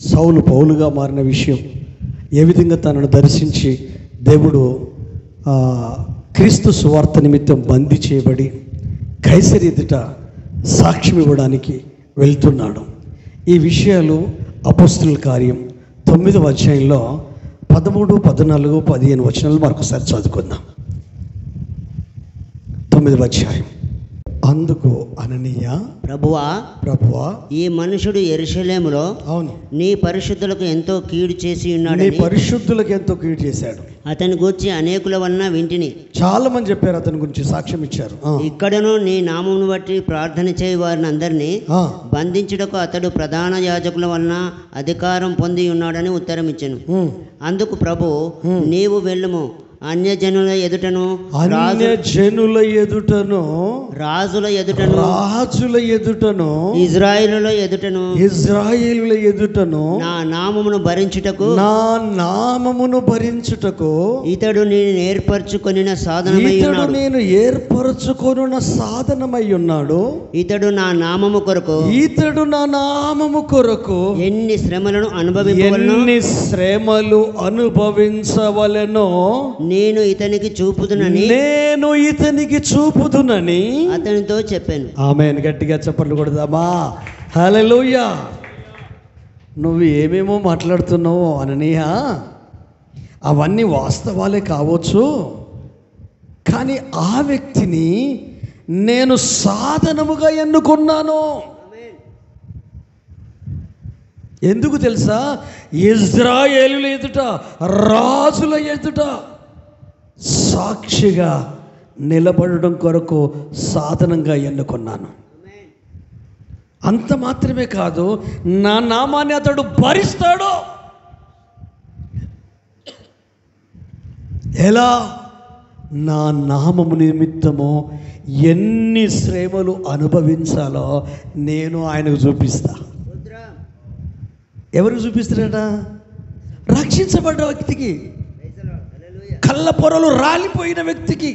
సౌలు పౌలుగా మారిన విషయం, ఏ విధంగా తనను దర్శించి దేవుడు క్రీస్తు సువార్త నిమిత్తం బందీ చేయబడి కైసరు ఎదుట సాక్ష్యం ఇవ్వడానికి వెళ్తున్నాడు. ఈ విషయాలు అపోస్తుల కార్యం 9వ అధ్యాయంలో 13, 14, 15 వచనాలు మరొకసారి చదువుకుందాం. 9వ అధ్యాయం. అందుకు అననీయ, ప్రభువా ఈ మనుషుడు యెరూషలేములో అవును నీ పరిశుద్ధులకు ఎంతో కీడు చేసి ఉన్నాడు. నీ పరిశుద్ధులకు ఎంతో కీడు చేశాడు. అతని గూర్చి అనేకుల వలన వింటిని. చాలా మంది చెప్పారు, అతని గురించి సాక్ష్యం ఇచ్చారు. ఇక్కడను నీ నామమును బట్టి ప్రార్థన చేయి వారిని అందరినీ బంధించుటకు అతడు ప్రధాన యాజకుల వలన అధికారం పొంది ఉన్నాడని ఉత్తరం ఇచ్చెను. అందుకు ప్రభు, నీవు వెళ్ళుము, అన్యజనుల ఎదుటను రాజుల ఎదుటను ఇజ్రాయేలుల ఎదుటను నా నామమును భరించుటకు ఇతడు నేను ఏర్పరచుకొనిన సాధనమై ఉన్నాడు. ఇతడు నా నామము కొరకు ఎన్ని శ్రమలు అనుభవించవలెనో నేను ఇతనికి చూపుదునని అతనితో చెప్పాను. ఆమేన్. గట్టిగా చప్పట్లు కొడదామా? హల్లెలూయా. నువ్వు ఏమేమో మాట్లాడుతున్నావు అననీయ, అవన్నీ వాస్తవాలే కావచ్చు, కానీ ఆ వ్యక్తిని నేను సాధనముగా ఎన్నుకున్నాను. ఎందుకు తెలుసా? ఇజ్రాయేలుల ఎదుట, రాజుల ఎదుట సాక్షిగా నిలబడడం కొరకు సాధనంగా ఎన్నుకున్నాను. అంత మాత్రమే కాదు, నా నామాన్ని అతడు భరిస్తాడు. ఎలా? నా నామము నిమిత్తము ఎన్ని శ్రమలు అనుభవించాలో నేను ఆయనకు చూపిస్తా. ఎవరికి చూపిస్తాడట? రక్షించబడ్డ వ్యక్తికి, కళ్ళ పొరలు రాలిపోయిన వ్యక్తికి,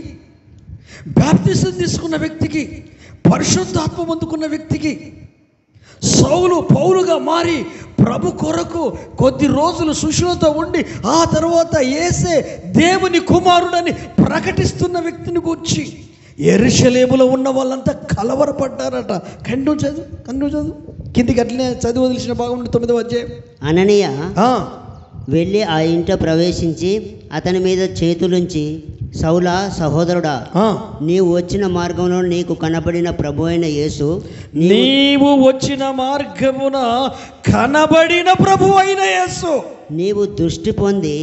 బాప్తిసం తీసుకున్న వ్యక్తికి, పరిశుద్ధాత్మ పొందుకున్న వ్యక్తికి. సౌలు పౌలుగా మారి ప్రభు కొరకు కొద్ది రోజులు శిష్యులతో ఉండి ఆ తర్వాత యేసే దేవుని కుమారుడని ప్రకటిస్తున్న వ్యక్తిని గూర్చి యెరూషలేములో ఉన్న వాళ్ళంతా కలవరపడ్డారట. కన్ను చదువు కిందికి అట్లనే చదివి వదిలిసిన భాగం 9వ అధ్యాయం. అననీయ వెళ్ళి ఆ ఇంట ప్రవేశించి అతని మీద చేతులుంచి, సౌలా సహోదరుడా, నీవు వచ్చిన మార్గంలో నీకు కనబడిన ప్రభు అయిన యేసు, నీవు దృష్టి పొంది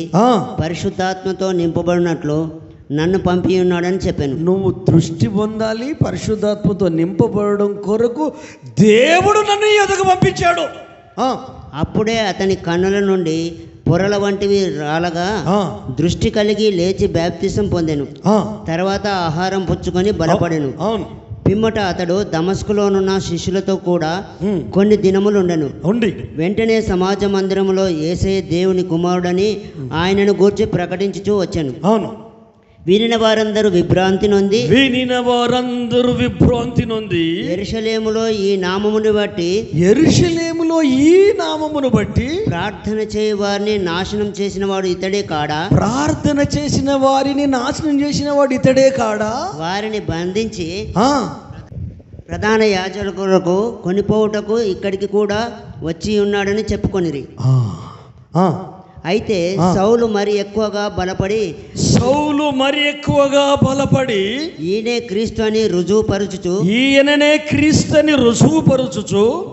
పరిశుద్ధాత్మతో నింపబడినట్లు నన్ను పంపి ఉన్నాడని చెప్పాను. నువ్వు దృష్టి పొందాలి, పరిశుద్ధాత్మతో నింపబడడం కొరకు దేవుడు నన్ను ఎదుగు పంపించాడు. అప్పుడే అతని కన్నుల నుండి పొరల వంటివి రాలగా దృష్టి కలిగి లేచి బాప్తిసం పొందెను. తర్వాత ఆహారం పుచ్చుకొని బలపడెను. పిమ్మట అతడు దమస్కులోనున్న శిష్యులతో కూడా కొన్ని దినములుండెను. వెంటనే సమాజ మందిరములో యేసయ్య దేవుని కుమారుడని ఆయనను గూర్చి ప్రకటించుచూ వచ్చాను. వినిన వారందరూ విభ్రాంతి నొంది యెరూషలేములో ఈ నామమును బట్టి ప్రార్థన చేయ వారిని నాశనం చేసిన వాడు ఇతడే కాడా? వారిని బంధించి ప్రధాన యాజకులకు కొనిపోవుటకు ఇక్కడికి కూడా వచ్చి ఉన్నాడని చెప్పుకొనిరి. అయితే సౌలు మరి ఎక్కువగా బలపడి ఈయనే క్రీస్తు అని రుజువుపరుచుచు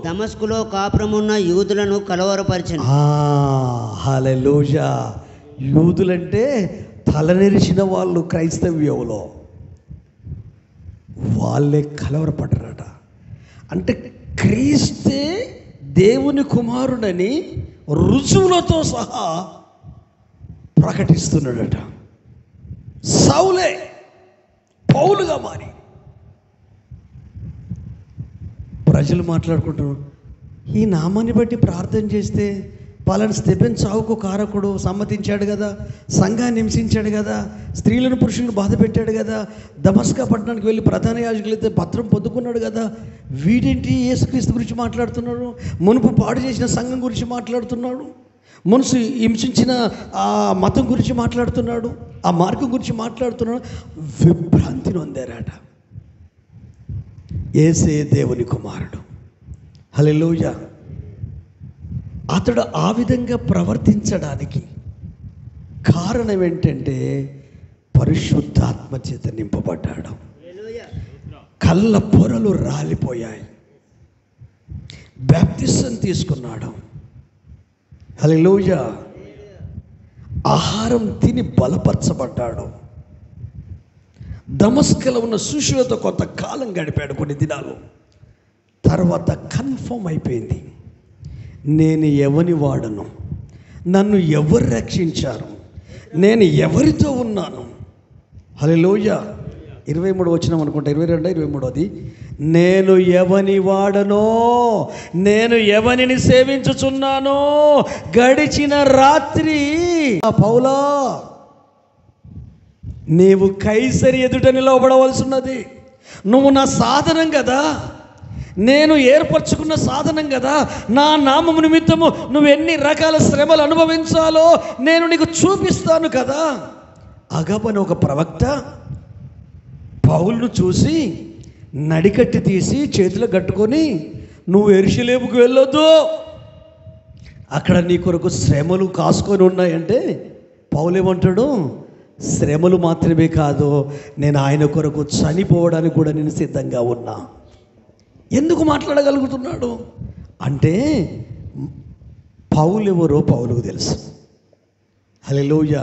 దమస్కులో కాపురమున్న యూదులను కలవరపరిచెను. హల్లెలూయా. యూదులంటే తలనెరిసిన వాళ్ళు క్రైస్తవ్యంలో, వాళ్ళే కలవరపడ్డారట. అంటే క్రీస్తే దేవుని కుమారుడని రుజువులతో సహా ప్రకటిస్తున్నాడట. సౌలే పౌలుగా మారి ప్రజలు మాట్లాడుకుంటున్నారు, ఈ నామాన్ని బట్టి ప్రార్థన చేస్తే పలానా స్టెఫెన్ చావుకు కారకుడు, సమ్మతించాడు కదా, సంఘాన్ని హింసించాడు కదా, స్త్రీలను పురుషులను బాధ పెట్టాడు కదా, దమస్కా పట్టణానికి వెళ్ళి ప్రధాన యాజకులైతే పత్రం పొందుకున్నాడు కదా, వీడేంటి యేసుక్రీస్తు గురించి మాట్లాడుతున్నాడు, మునుపు పాడు చేసిన సంఘం గురించి మాట్లాడుతున్నాడు, మనసు హింసించిన ఆ మతం గురించి మాట్లాడుతున్నాడు, ఆ మార్గం గురించి మాట్లాడుతున్నాడు. విభ్రాంతి నొందారట. యేసే దేవుని కుమారుడు. హల్లెలూయా. అతడు ఆ విధంగా ప్రవర్తించడానికి కారణం ఏంటంటే పరిశుద్ధాత్మ చేత నింపబడ్డాడు. కళ్ళ పొరలు రాలిపోయాయి. బాప్తిసం తీసుకున్నాడు. హల్లెలూయా. ఆహారం తిని బలపరచబడ్డాడు. దమస్కులో ఉన్న శిష్యులతో కొంతకాలం గడిపాడు, కొన్ని దినాలు. తర్వాత కన్ఫర్మ్ అయిపోయింది, నేను ఎవని వాడను, నన్ను ఎవరు రక్షించారు, నేను ఎవరితో ఉన్నాను. హల్లెలూయా. 23 వచనం అనుకుంటా, 22, 23. నేను ఎవని వాడనో, నేను ఎవనిని సేవించుచున్నానో, గడిచిన రాత్రి పౌలా నీవు కైసరి ఎదుట నిలవబడవలసి ఉన్నది. నువ్వు నా సాధనం కదా, నేను ఏర్పరచుకున్న సాధనం కదా, నా నామము నిమిత్తము నువ్వు ఎన్ని రకాల శ్రమలు అనుభవించాలో నేను నీకు చూపిస్తాను కదా. అగబని ఒక ప్రవక్త పౌలును చూసి నడికట్టి తీసి చేతిలో కట్టుకొని, నువ్వు యెరూషలేముకు వెళ్ళొద్దు, అక్కడ నీ కొరకు శ్రమలు కాసుకొని ఉన్నాయంటే, పౌలు ఏమంటాడు, శ్రమలు మాత్రమే కాదు, నేను ఆయన కొరకు చనిపోవడానికి కూడా నేను సిద్ధంగా ఉన్నా. ఎందుకు మాట్లాడగలుగుతున్నాడు అంటే పౌలు ఎవరో పౌలుకు తెలుసు. హల్లెలూయా.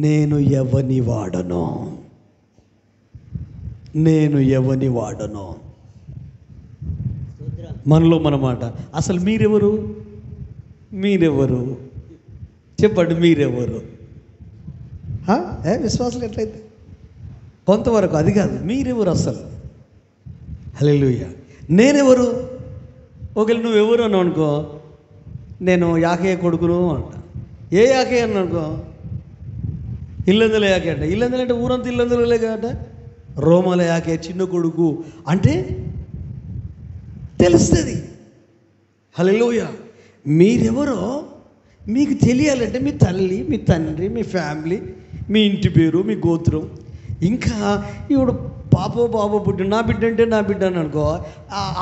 నేను ఎవని వాడనో, నేను ఎవని వాడనో. మనలో మన మాట, అసలు మీరెవరు, మీరెవరు చెప్పండి, మీరెవరు? విశ్వాసాలు ఎట్లయితే కొంతవరకు, అది కాదు, మీరెవరు అసలు? హల్లెలూయా. నేనెవరు? ఒకవేళ నువ్వెవరు అని అనుకో, నేను యాకే కొడుకును అంట. ఏ యాకే అని అనుకో, ఇల్లందుల యాకే అంట. ఇల్లందులు అంటే ఊరంతా ఇల్లందులే కాదంట, రోమల యాకే చిన్న కొడుకు అంటే తెలుస్తుంది. హల్లెలూయా. మీరెవరో మీకు తెలియాలంటే మీ తల్లి, మీ తండ్రి, మీ ఫ్యామిలీ, మీ ఇంటి పేరు, మీ గోత్రం. ఇంకా ఇప్పుడు పాపో బాబో పుట్టి నా బిడ్డ అంటే నా బిడ్డ అని అనుకో.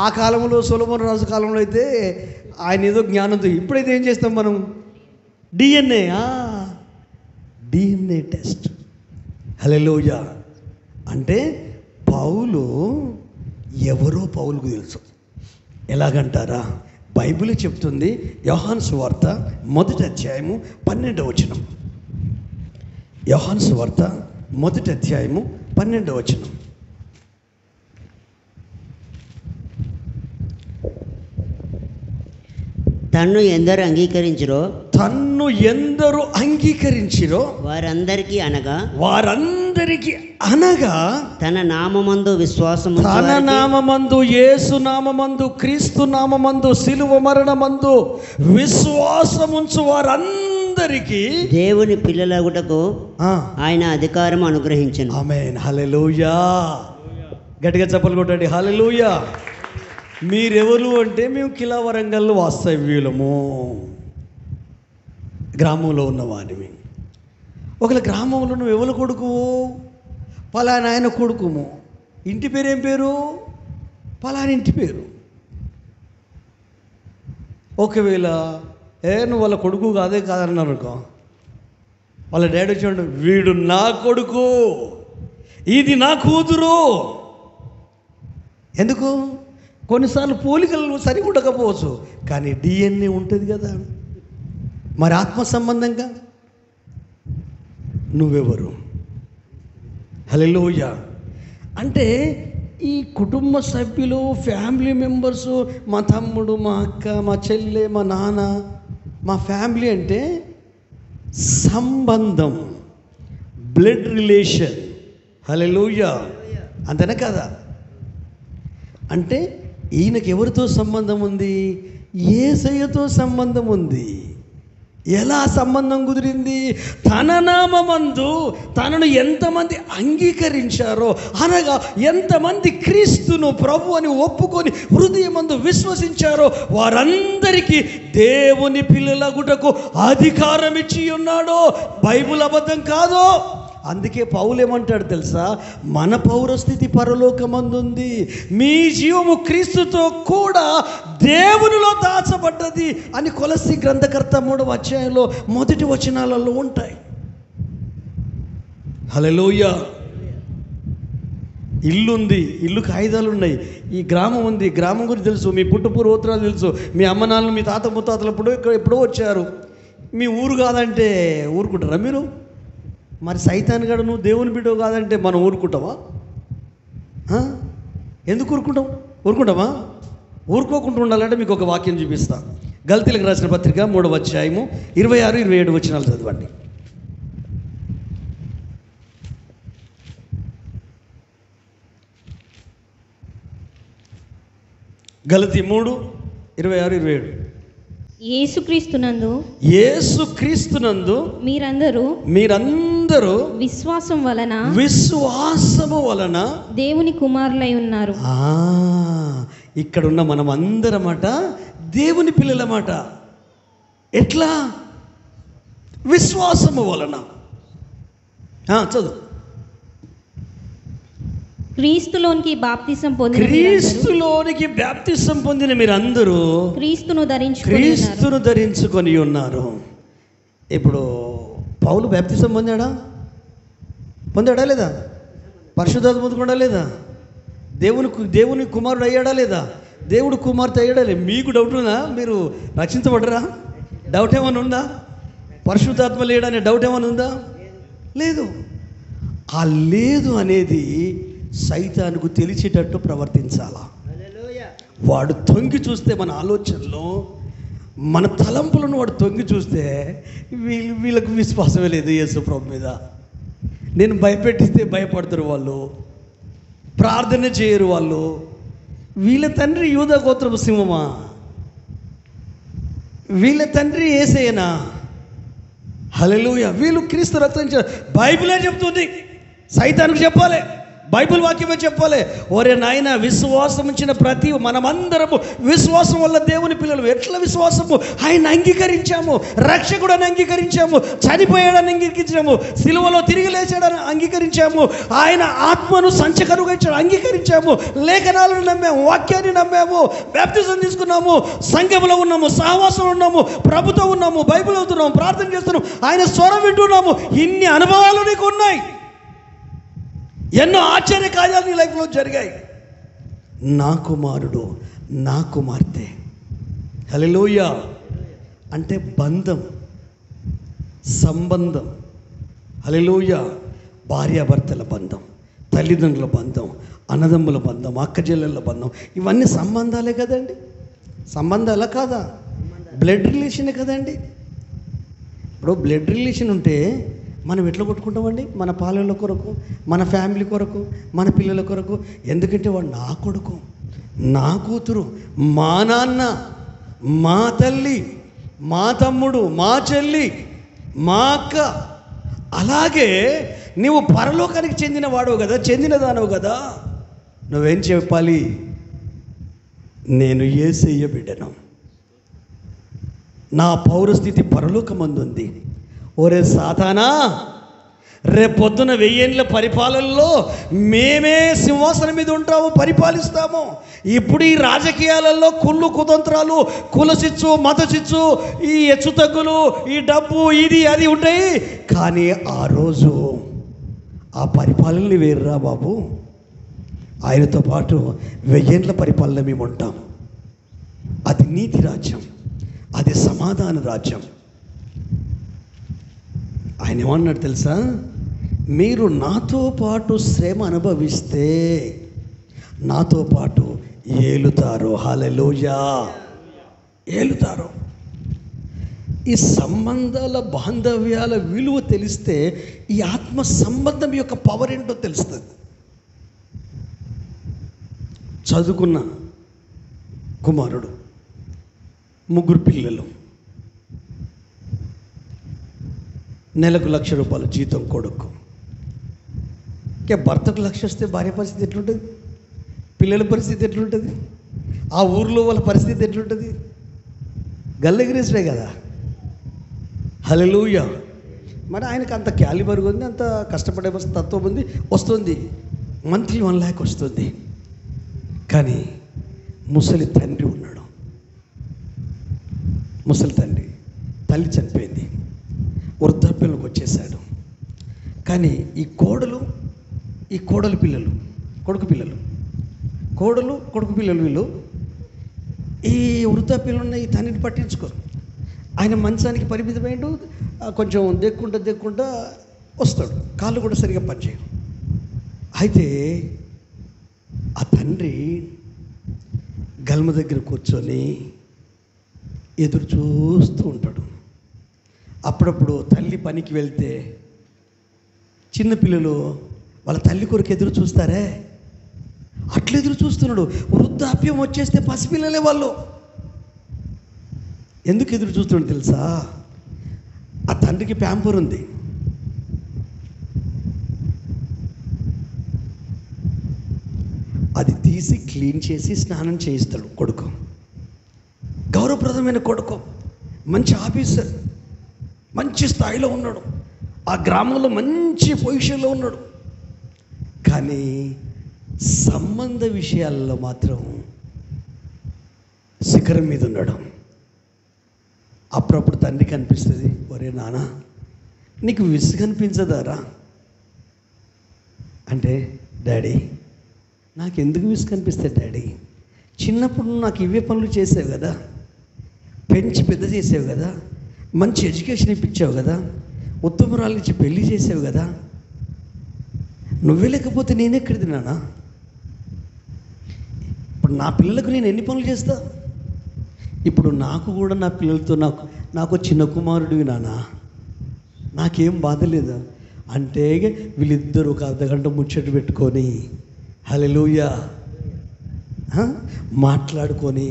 ఆ కాలంలో సొలొమోను రాజు కాలంలో అయితే ఆయన ఏదో జ్ఞానంతో, ఇప్పుడైతే ఏం చేస్తాం మనం, డిఎన్ఏ టెస్ట్. హల్లెలూయా. అంటే పౌలు ఎవరో పౌలుకు తెలుసు. ఎలాగంటారా, బైబిల్ చెప్తుంది. యోహాను సువార్త 1వ అధ్యాయము 12వ వచనం. యోహాను సువార్త 1వ అధ్యాయము 12వ వచనం. తన్ను ఎందరు అంగీకరించిరో, తన్ను ఎందరు అంగీకరించిరో వారందరికీ అనగా తన నామమందు విశ్వాసము, తన నామమందు, యేసు నామమందు, క్రీస్తు నామమందు, సిలువ మరణమందు విశ్వాసముంచు వారందరికీ దేవుని పిల్లలగుటకు ఆయన అధికారం అనుగ్రహించెను. ఆమేన్. హల్లెలూయా. గట్టిగా చప్పలు కొట్టండి. హల్లెలూయా. మీరెవరు అంటే మేము కిలా వరంగల్ వాస్తవ్యులము, గ్రామంలో ఉన్నవాడివి. ఒకవేళ గ్రామంలో నువ్వు ఎవరు కొడుకు, పలానా ఆయన కొడుకుము, ఇంటి పేరు ఏం పేరు, పలానా ఇంటి పేరు. ఒకవేళ నువ్వు వాళ్ళ కొడుకు కాదే కాదన్నారు అనుకో, వాళ్ళ డాడీ వచ్చాడు, వీడు నా కొడుకు, ఇది నా కూతురు. ఎందుకు? కొన్నిసార్లు పోలికలు సరిగా ఉండకపోవచ్చు, కానీ డిఎన్ఏ ఉంటుంది కదా. మరి ఆత్మ సంబంధంగా నువ్వెవరు? హల్లెలూయా. అంటే ఈ కుటుంబ సభ్యులు, ఫ్యామిలీ మెంబర్సు, మా తమ్ముడు, మా అక్క, మా చెల్లె, మా నాన్న, మా ఫ్యామిలీ అంటే సంబంధం, బ్లడ్ రిలేషన్. హల్లెలూయా. అంతేనా కదా? అంటే ఈయనకి ఎవరితో సంబంధం ఉంది? యేసయ్యతో సంబంధం ఉంది. ఎలా సంబంధం కుదిరింది? తన నామమందు తనను ఎంతమంది అంగీకరించారో, అనగా ఎంతమంది క్రీస్తును ప్రభు అని ఒప్పుకొని హృదయమందు విశ్వసించారో వారందరికీ దేవుని పిల్లలగుటకు అధికారం ఇచ్చి ఉన్నాడో. బైబిల్ అబద్ధం కాదు. అందుకే పౌలు ఏమంటాడు తెలుసా? మన పౌరస్థితి పరలోకమందుంది, మీ జీవము క్రీస్తుతో కూడా దేవునిలో దాచబడ్డది అని కొలస్సీ గ్రంథకర్త 3వ అధ్యాయంలో మొదటి వచనాలలో ఉంటాయి. హల్లెలూయా. ఇల్లు ఉంది, ఇల్లు కాగితాలు ఉన్నాయి. ఈ గ్రామం ఉంది, గ్రామం గురించి తెలుసు, మీ పుట్టుపూర్వోత్తరాలు తెలుసు, మీ అమ్మ నాన్నలు మీ తాత ముత్తాతలు ఎప్పుడో వచ్చారు. మీ ఊరు కాదంటే ఊరుకుంటారా మీరు? మరి సైతాన్ గడు నువ్వు దేవుని బిడ్డ కాదంటే మనం ఊరుకుంటావా? ఎందుకు ఊరుకుంటామా? ఊరుకోకుండా ఉండాలంటే మీకు ఒక వాక్యం చూపిస్తా. గల్తీలకు రాసిన పత్రిక 3వ అధ్యాయము 26, 27 వచనాలు చదవండి. గలతీ 3, 26, 27. యేసుక్రీస్తునందు మీరందరూ విశ్వాసము వలన దేవుని కుమారులై ఉన్నారు. ఇక్కడ ఉన్న మనం అందరమాట దేవుని పిల్లలమాట. ఎట్లా? విశ్వాసము వలన. చదువు. క్రీస్తులోనికి బాప్తిసం పొందిన మీరందరూ క్రీస్తును ధరించుకొని ఉన్నారు. ఇప్పుడు పౌలు బాప్తిసం పొందాడా లేదా? పరిశుద్ధాత్మ పొందుకున్నాడా లేదా? దేవుని కుమారుడు అయ్యాడా లేదా? దేవుడు కుమార్తె అయ్యాడా లేదా? మీకు డౌట్ ఉందా? మీరు రక్షించబడరా? డౌట్ ఏమైనా ఉందా? పరిశుద్ధాత్మ లేడనే డౌట్ ఏమైనా ఉందా? లేదు. ఆ లేదు అనేది సైతానుకు తెలిసేటట్టు ప్రవర్తించాలా. వాడు తొంగి చూస్తే మన ఆలోచనలో, మన తలంపులను వాడు తొంగి చూస్తే వీళ్ళకు విశ్వాసమే లేదు యేసు ప్రభు మీద. నేను భయపెట్టిస్తే భయపడతారు వాళ్ళు, ప్రార్థన చేయరు వాళ్ళు. వీళ్ళ తండ్రి యూదా గోత్రపు సింహమా? వీళ్ళ తండ్రి యేసేనా? హల్లెలూయా. వీళ్ళు క్రీస్తు రక్తం. బైబిలే చెప్తుంది, సైతానికి చెప్పాలి, బైబిల్ వాక్యమే చెప్పాలి. ఒరే నాయన, విశ్వాసం ఉంచిన ప్రతి మనమందరము విశ్వాసం వల్ల దేవుని పిల్లలు. ఎట్లా విశ్వాసము? ఆయన అంగీకరించాము, రక్షకుడని అంగీకరించాము, చనిపోయాడని అంగీకరించాము, సిలువలో తిరిగి లేచాడని అంగీకరించాము, ఆయన ఆత్మను సంచకరుగా ఇచ్చాడు అంగీకరించాము, లేఖనాలను నమ్మాము, వాక్యాన్ని నమ్మాము, బాప్తిజం తీసుకున్నాము, సంఘంలో ఉన్నాము, సహవాసంలో ఉన్నాము, ప్రభుతో ఉన్నాము, బైబిల్ అవుతున్నాము, ప్రార్థన చేస్తున్నాము, ఆయన స్వరం వింటున్నాము. ఇన్ని అనుభవాలు నీకు ఉన్నాయి. ఎన్నో ఆశ్చర్య కార్యాలు నీ లైఫ్లో జరిగాయి. నా కుమారుడు, నా కుమార్తె. హల్లెలూయా. అంటే బంధం, సంబంధం. హల్లెలూయా. భార్యాభర్తల బంధం, తల్లిదండ్రుల బంధం, అన్నదమ్ముల బంధం, అక్కచెల్లెళ్ళ బంధం, ఇవన్నీ సంబంధాలే కదండి. సంబంధాలా కాదా? బ్లడ్ రిలేషనే కదండి. ఇప్పుడు బ్లడ్ రిలేషన్ ఉంటే మనం ఎట్లా కొట్టుకుంటామండి? మన పాలెళ్ళ కొరకు, మన ఫ్యామిలీ కొరకు, మన పిల్లల కొరకు. ఎందుకంటే వాడు నా కొడుకు, నా కూతురు, మా నాన్న, మా తల్లి, మా తమ్ముడు, మా చెల్లి, మా అక్క. అలాగే నీవు పరలోకానికి చెందిన వాడవు కదా, చెందినదానవు కదా. నువ్వేం చెప్పాలి? నేను యేసయ్య బిడ్డను, నా పౌరస్థితి పరలోకమందుంది. ఒరే సాతానా, రేపొద్దున 1000 ఏళ్ళ పరిపాలనలో మేమే సింహాసనం మీద ఉంటాము, పరిపాలిస్తాము. ఇప్పుడు ఈ రాజకీయాలలో కుళ్ళు కుతంత్రాలు, కులసిచ్చు, మతసిచ్చు, ఈ హెచ్చు తగ్గులు, ఈ డబ్బు, ఇది అది ఉంటాయి. కానీ ఆ రోజు ఆ పరిపాలనలు వేరురా బాబు. ఆయనతో పాటు 1000 ఏళ్ళ పరిపాలన మేము ఉంటాం. అది నీతి రాజ్యం, అది సమాధాన రాజ్యం. ఆయన ఏమన్నాడు తెలుసా? మీరు నాతో పాటు శ్రమ అనుభవిస్తే నాతో పాటు ఏలుతారు. హల్లెలూయా. ఏలుతారు. ఈ సంబంధాల, బాంధవ్యాల విలువ తెలిస్తే ఈ ఆత్మ సంబంధం యొక్క పవర్ ఏంటో తెలుస్తుంది. చదువుకున్న కుమారుడు, 3 పిల్లలు, నెలకు ₹1,00,000 జీతం కొడుకు. ఇంకా భర్తకు 1,00,000 వస్తే భార్య పరిస్థితి ఎట్లుంటుంది? పిల్లల పరిస్థితి ఎట్లుంటుంది? ఆ ఊర్లో వాళ్ళ పరిస్థితి ఎట్లుంటుంది? గల్లెగిరేసే కదా. హల్లెలూయా. మరి ఆయనకు అంత క్యాలిబర్ ఉంది, అంత కష్టపడే తత్వం ఉంది, వస్తుంది, మంత్లీ 1 lakh వస్తుంది. కానీ ముసలి తండ్రి ఉన్నాడు. ముసలి తండ్రి, తల్లి చనిపోయింది, వృద్ధాప్యంలోకి వచ్చేసాడు. కానీ ఈ కోడలు పిల్లలు, కొడుకు పిల్లలు వీళ్ళు ఈ వృద్ధాప్యంలో ఉన్న ఈ తండ్రిని పట్టించుకోరు. ఆయన మంచానికి పరిమితమైండు, కొంచెం దెక్కుంటా వస్తాడు, కాళ్ళు కూడా సరిగా పనిచేయవు. అయితే ఆ తండ్రి గల్మ దగ్గర కూర్చొని ఎదురు చూస్తూ ఉంటాడు. అప్పుడప్పుడు తల్లి పనికి వెళ్తే చిన్నపిల్లలు వాళ్ళ తల్లి కొరకు ఎదురు చూస్తారే, అట్లా ఎదురు చూస్తున్నాడు. వృద్ధాప్యం వచ్చేస్తే పసిపిల్లలే వాళ్ళు. ఎందుకు ఎదురు చూస్తున్నాడు తెలుసా? ఆ తండ్రికి ప్యాంపర్ ఉంది. అది తీసి క్లీన్ చేసి స్నానం చేయిస్తాడు కొడుకు. గౌరవప్రదమైన కొడుకు, మంచి ఆఫీసర్, మంచి స్థాయిలో ఉన్నాడు, ఆ గ్రామంలో మంచి పొజిషన్లో ఉన్నాడు. కానీ సంబంధ విషయాల్లో మాత్రం శిఖరం మీద ఉన్నాడు. అప్పుడప్పుడు తండ్రికి అనిపిస్తుంది, ఒరే నాన్న నీకు విసుగు అనిపించదారా అంటే, డాడీ నాకెందుకు విసుగు అనిపిస్తుంది డాడీ? చిన్నప్పుడు నాకు ఇవే పనులు చేసావు కదా, పెంచి పెద్ద చేసావు కదా, మంచి ఎడ్యుకేషన్ ఇప్పించావు కదా, ఉత్తమరాలు ఇచ్చి పెళ్లి చేసావు కదా, నువ్వే లేకపోతే నేనెక్కడిది నాన్న? ఇప్పుడు నా పిల్లలకు నేను ఎన్ని పనులు చేస్తా? ఇప్పుడు నాకు కూడా నా పిల్లలతో నాకు చిన్న కుమారుడివి నాన్న, నాకేం బాధ లేదా అంటే వీళ్ళిద్దరూ ఒక అర్ధగంట ముచ్చట పెట్టుకొని హల్లెలూయా మాట్లాడుకొని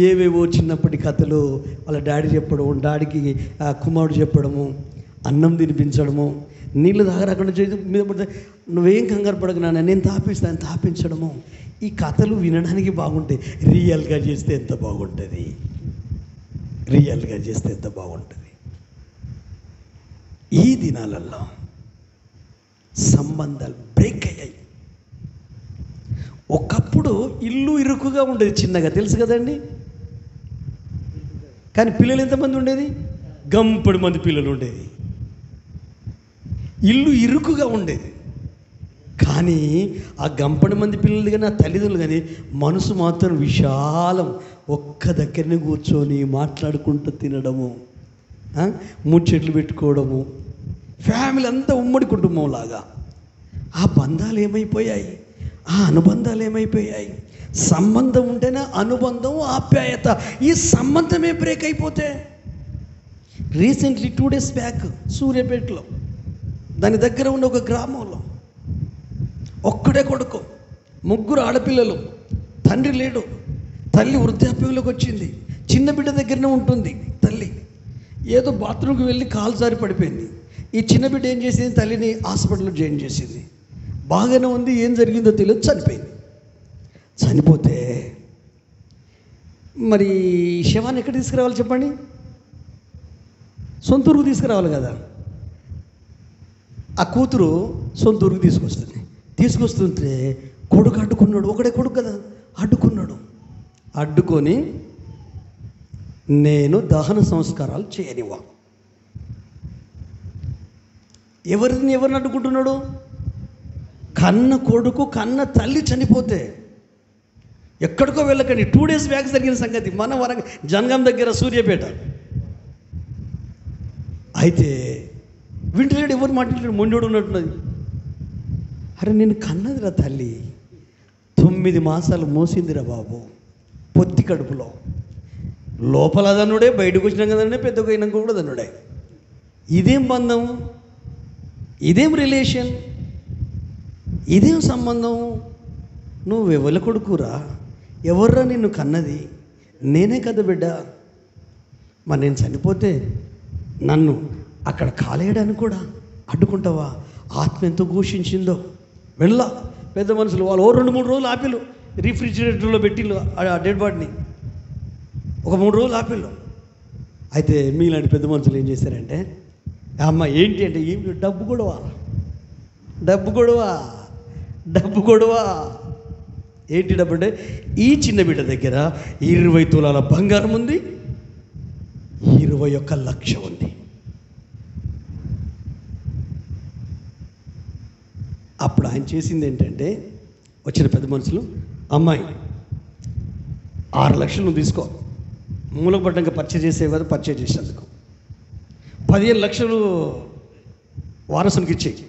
ఏవేవో చిన్నప్పటి కథలు వాళ్ళ డాడీ చెప్పడం, డాడీకి కుమారుడు చెప్పడము, అన్నం తినిపించడము, నీళ్ళు తాగరాకుండా మీద పడితే నువ్వేం కంగారు పడకు నాన్న నేను తాపించడము, ఈ కథలు వినడానికి బాగుంటాయి. రియల్గా చేస్తే ఎంత బాగుంటుంది, రియల్గా చేస్తే ఎంత బాగుంటుంది. ఈ దినాలలో సంబంధాలు బ్రేక్ అయ్యాయి. ఒకప్పుడు ఇల్లు ఇరుకుగా ఉండేది, చిన్నగా తెలుసు కదండి. కానీ పిల్లలు ఎంతమంది ఉండేది? గంపడి మంది పిల్లలు ఉండేది. ఇల్లు ఇరుకుగా ఉండేది. కానీ ఆ గంపడి మంది పిల్లలు కానీ ఆ తల్లిదండ్రులు కానీ మనసు మాత్రం విశాలం. ఒక్క దగ్గరనే కూర్చొని మాట్లాడుకుంటూ తినడము, ముచ్చట్లు పెట్టుకోవడము, ఫ్యామిలీ అంతా ఉమ్మడి కుటుంబం లాగా. ఆ బంధాలు ఏమైపోయాయి? ఆ అనుబంధాలు ఏమైపోయాయి? సంబంధం ఉంటేనే అనుబంధం, ఆప్యాయత. ఈ సంబంధమే బ్రేక్ అయిపోతే, రీసెంట్లీ 2 days బ్యాక్ సూర్యాపేటలో దాని దగ్గర ఉన్న ఒక గ్రామంలో ఒక్కడే కొడుకు, 3 ఆడపిల్లలు, తండ్రి లేడు, తల్లి వృద్ధాప్యంలోకి వచ్చింది, చిన్న బిడ్డ దగ్గరనే ఉంటుంది తల్లి. ఏదో బాత్రూమ్కి వెళ్ళి కాలు జారి పడిపోయింది. ఈ చిన్న బిడ్డ ఏం చేసింది? తల్లిని హాస్పిటల్లో జాయిన్ చేసింది. బాగానే ఉంది, ఏం జరిగిందో తెలియదు, చనిపోయింది. చనిపోతే మరి శవాన్ని ఎక్కడ తీసుకురావాలి చెప్పండి? సొంత ఊరుకు తీసుకురావాలి కదా. ఆ కూతురు సొంత ఊరుకు తీసుకొస్తుంటే కొడుకు అడ్డుకున్నాడు. ఒకడే కొడుకు కదా, అడ్డుకొని నేను దహన సంస్కారాలు చేయనివ్వ. ఎవరిని అడ్డుకుంటున్నాడు? కన్న కొడుకు, కన్న తల్లి చనిపోతే ఎక్కడికో వెళ్ళకండి. 2 days బ్యాక్ జరిగిన సంగతి, మన జనగాం దగ్గర సూర్యాపేట. అయితే వింటలేడు, ఎవరు మాట్లాడాడు, మొండోడు ఉన్నట్టున్నది. అరే నేను కన్నదిరా తల్లి, 9 మాసాలు మోసిందిరా బాబు పొత్తి కడుపులో. లోపల దన్నుడే, బయటకు వచ్చినా కదనే, పెద్దగా అయినాక కూడా దన్నుడే. ఇదేం బంధం, ఇదేం రిలేషన్, ఇదేం సంబంధం? నువ్వు ఎవరి కొడుకురా? ఎవర్రా నిన్ను కన్నది? నేనే కదా బిడ్డ. మరి నేను చనిపోతే నన్ను అక్కడ కాలేయడానికి కూడా అడ్డుకుంటావా? ఆత్మ ఎంతో ఘోషించిందో. వెళ్ళా పెద్ద మనుషులు వాళ్ళు 2-3 రోజులు ఆపిల్లు, రిఫ్రిజిరేటర్లో పెట్టిళ్ళు ఆ డెడ్ బాడీని. ఒక 3 రోజులు ఆపిల్లు. అయితే మీలాంటి పెద్ద మనుషులు ఏం చేశారంటే, అమ్మ ఏంటి అంటే, ఏమి డబ్బు గొడవ. ఏంటి డబ్బు అంటే, ఈ చిన్న బిడ్డ దగ్గర 20 తులాల బంగారం ఉంది, 21 లక్ష ఉంది. అప్పుడు ఆయన చేసింది ఏంటంటే, వచ్చిన పెద్ద మనుషులు, అమ్మాయి 6 లక్షలు నువ్వు తీసుకో, మూలకు పడ్డాక పర్చేజ్ చేసేవి కదా, పర్చేజ్ చేసేందుకు 15 లక్షలు వారసునికి ఇచ్చేయి.